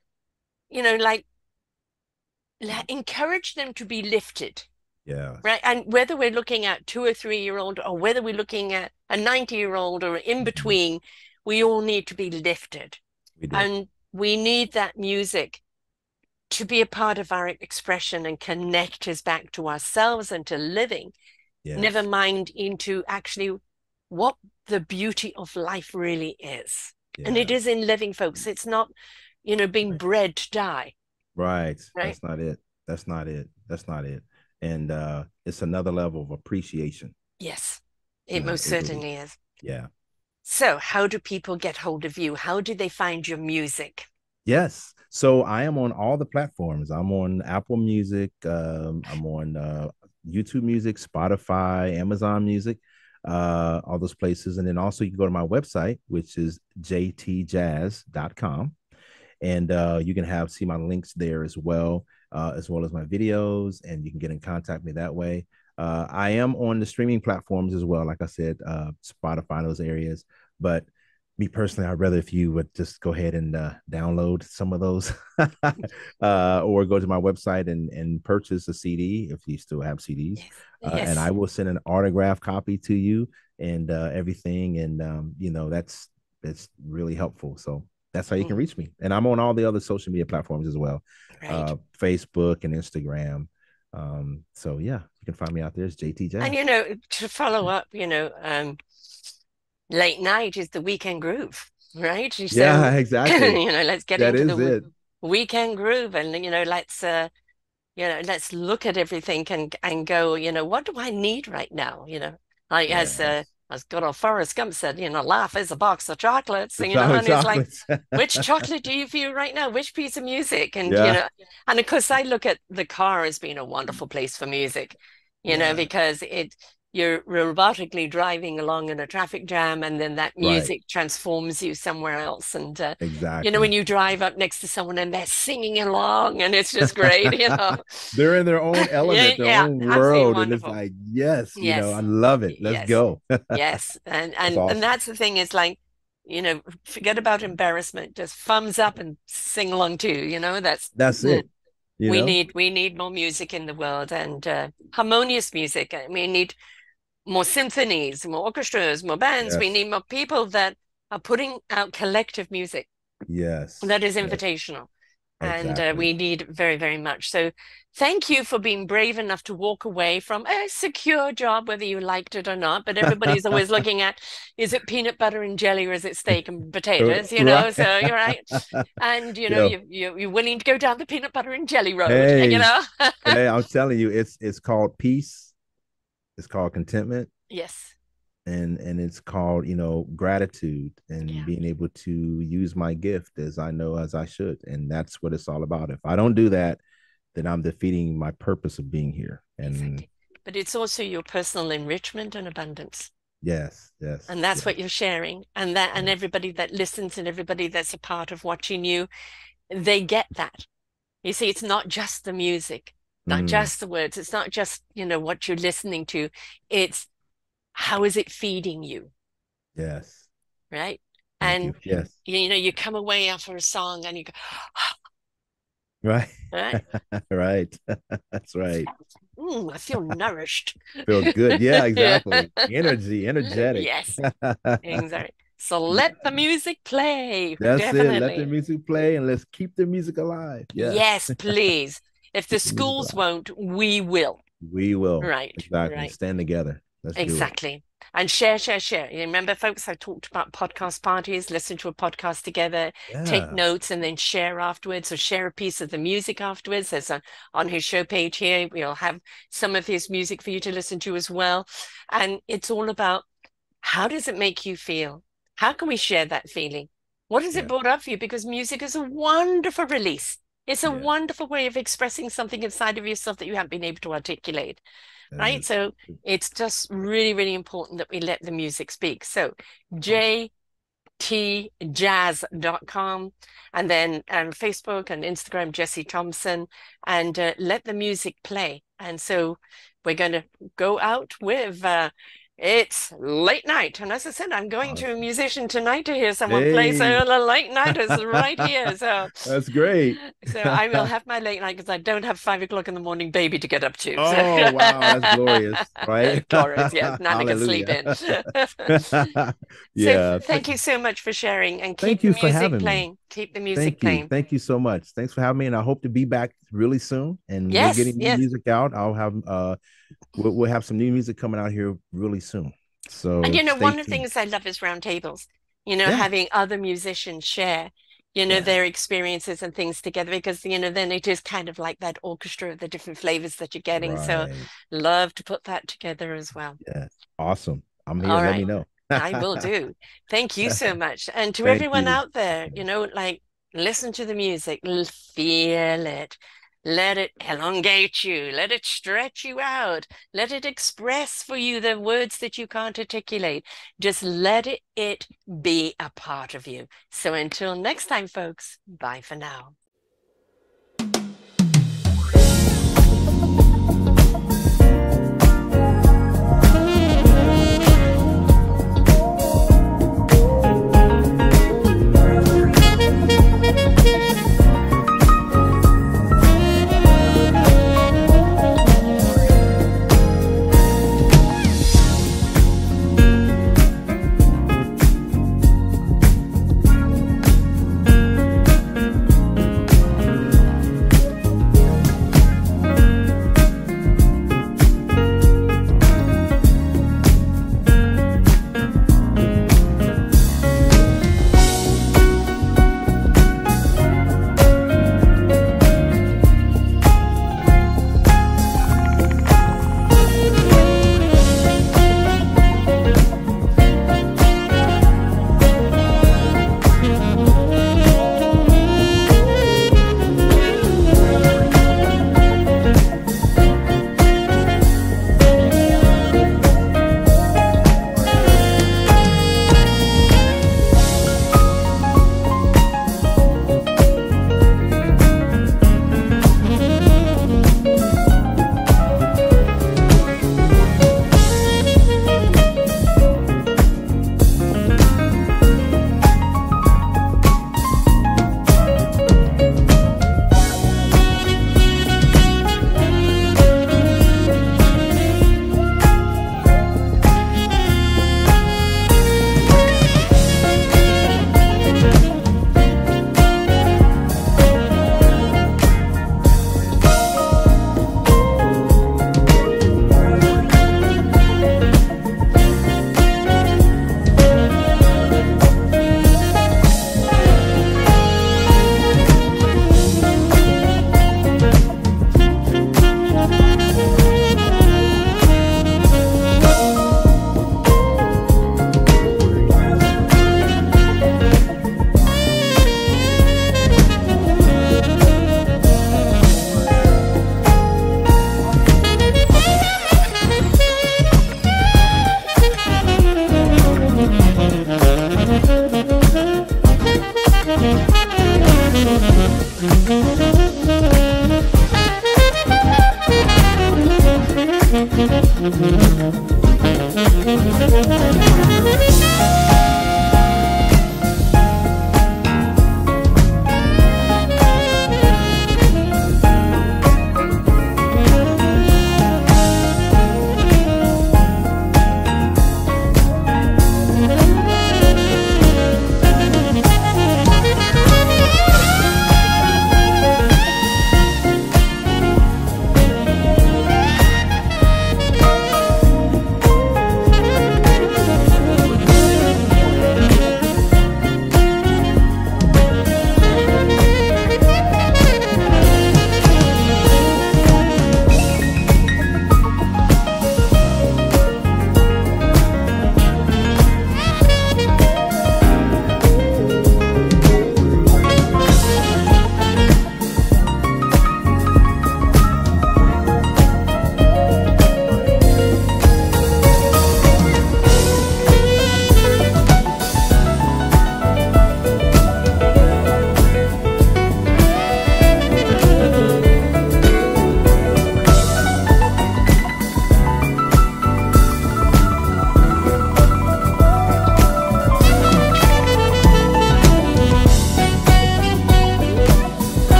you know, like, encourage them to be lifted, Yes. right? And whether we're looking at 2 or 3 year old, or whether we're looking at a 90-year-old or in Mhm. between, we all need to be lifted. We do. And we need that music to be a part of our expression and connect us back to ourselves and to living, never Yes. mind into actually what the beauty of life really is. And it is Yes. in living, folks. It's not, you know, being Right. bred to die, Right. right? That's not it. That's not it. That's not it. And it's another level of appreciation. Yes, it most It really, certainly is. yeah. So, how do people get hold of you? How do they find your music? Yes. So I am on all the platforms. I'm on Apple Music. I'm on YouTube Music, Spotify, Amazon Music, all those places. And then also you can go to my website, which is jtjazz.com. And you can see my links there as well as my videos, and you can get in contact with me that way. I am on the streaming platforms as well, like I said, Spotify, those areas. But me personally, I'd rather if you would just go ahead and download some of those, or go to my website and purchase a CD if you still have CDs, Yes, and I yes. will send an autograph copy to you and everything. And that's really helpful. So that's how you can reach me. And I'm on all the other social media platforms as well. Right. Facebook and Instagram. So yeah, you can find me out there as JTJazz. And, you know, to follow up, you know, late night is the weekend groove, right? So, Yeah, exactly. you know, let's get That into is the it. weekend groove, and, you know, let's look at everything and go, you know, what do I need right now? You know, like Yes. as good old Forrest Gump said, you know, life is a box of chocolates, The and, you know, chocolate and it's like, chocolates. which chocolate do you feel right now? Which piece of music? And, you Yeah. know, and of course I look at the car as being a wonderful place for music, you know, Yeah. because you're robotically driving along in a traffic jam, and then that Right. music transforms you somewhere else. And you know, when Exactly. you drive up next to someone and they're singing along, and it's just great, you know. They're in their own Yeah, element, their yeah, own absolutely world. And it's wonderful. like, yes, I Yes, love it. Let's yes, go. yes. And That's and awesome. that's the thing is like, you know, forget about embarrassment. Just thumbs up and sing along too. You know, That's mm, it. You know? we need more music in the world, and harmonious music. I mean, we need more symphonies, more orchestras, more bands. We Yes. need more people that are putting out collective music Yes. that is Yes. invitational. And Exactly. we need very, very much. So thank you for being brave enough to walk away from a secure job, whether you liked it or not. But everybody's always looking at, is it peanut butter and jelly or is it steak and potatoes? You Right. know, so you're right. And you know, Yo, you're willing to go down the peanut butter and jelly road, you hey, know? hey, I'm telling you, it's called peace. It's called contentment. Yes. And it's called, gratitude and Yeah, being able to use my gift as I know as I should. And that's what it's all about. If I don't do that, then I'm defeating my purpose of being here. And exactly. But it's also your personal enrichment and abundance. yes, yes, And that's yes, what you're sharing. And that, and yes. everybody that listens and everybody that's a part of watching you, they get that. You see, it's not just the music, not Mm, just the words. It's not just, you know, what you're listening to. It's how is it feeding you, yes. right? Thank you. And, Yes. you know, you come away after a song and you go, Right. right? Right. That's right. I feel nourished. Feel good. Yeah, Yeah. exactly. Energy, energetic. Yes, exactly. So let the music play. That's it. Let the Definitely. music play and let's keep the music alive. Yes. Yes, please. If the Keep the music schools alive. won't, we will. We will. Right, Exactly. right. Stand together. Let's do it. Exactly. And share, share, share. You remember, folks, I talked about podcast parties, listen to a podcast together, take Yeah. notes, and then share afterwards, or share a piece of the music afterwards. There's on his show page here, we'll have some of his music for you to listen to as well. And it's all about, how does it make you feel? How can we share that feeling? What has it Yeah. brought up for you? Because music is a wonderful release. It's a Yeah. wonderful way of expressing something inside of yourself that you haven't been able to articulate, That right? is. So it's just really, really important that we let the music speak. So Awesome. JTJazz.com, and then Facebook and Instagram, Jesse Thompson, and let the music play. And so we're going to go out with it's late night. And as I said, I'm going to a Awesome. musician tonight to hear someone play. So Hey. the late night is right here. That's great. So I will have my late night because I don't have 5 o'clock in the morning baby to get up to. So Oh, wow. That's glorious. Right? glorious, yes. Nana can sleep Hallelujah. in. So Yeah. thank you so much for sharing, and keep Thank the you for music having me. playing. Keep the music Thank you. playing. Thank you so much. Thanks for having me. And I hope to be back really soon. And we're Yes, getting new yes. music out. I'll have we'll have some new music coming out here really soon. And So you know, stay one of the tuned. things I love is roundtables, you know, Yeah. having other musicians share, you know, Yeah. their experiences and things together, because, you know, then it is kind of like that orchestra of the different flavors that you're getting. So Right. love to put that together as well. Yeah. Awesome. I'm here. All Let me right. know. I will do. Thank you so much. And to Thank everyone you. out there, you know, like, listen to the music, feel it. Let it elongate you. Let it stretch you out. Let it express for you the words that you can't articulate. Just let it be a part of you. So until next time, folks, bye for now.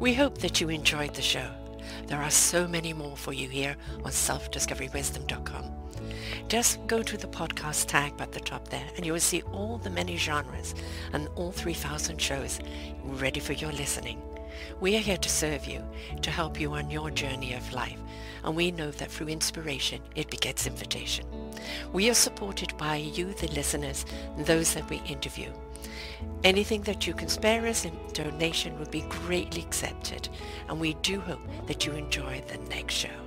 We hope that you enjoyed the show. There are so many more for you here on selfdiscoverywisdom.com. Just go to the podcast tab at the top there and you will see all the many genres and all 3,000 shows ready for your listening. We are here to serve you, to help you on your journey of life, and we know that through inspiration it begets invitation. We are supported by you, the listeners, and those that we interview. Anything that you can spare us in donation would be greatly accepted, and we do hope that you enjoy the next show.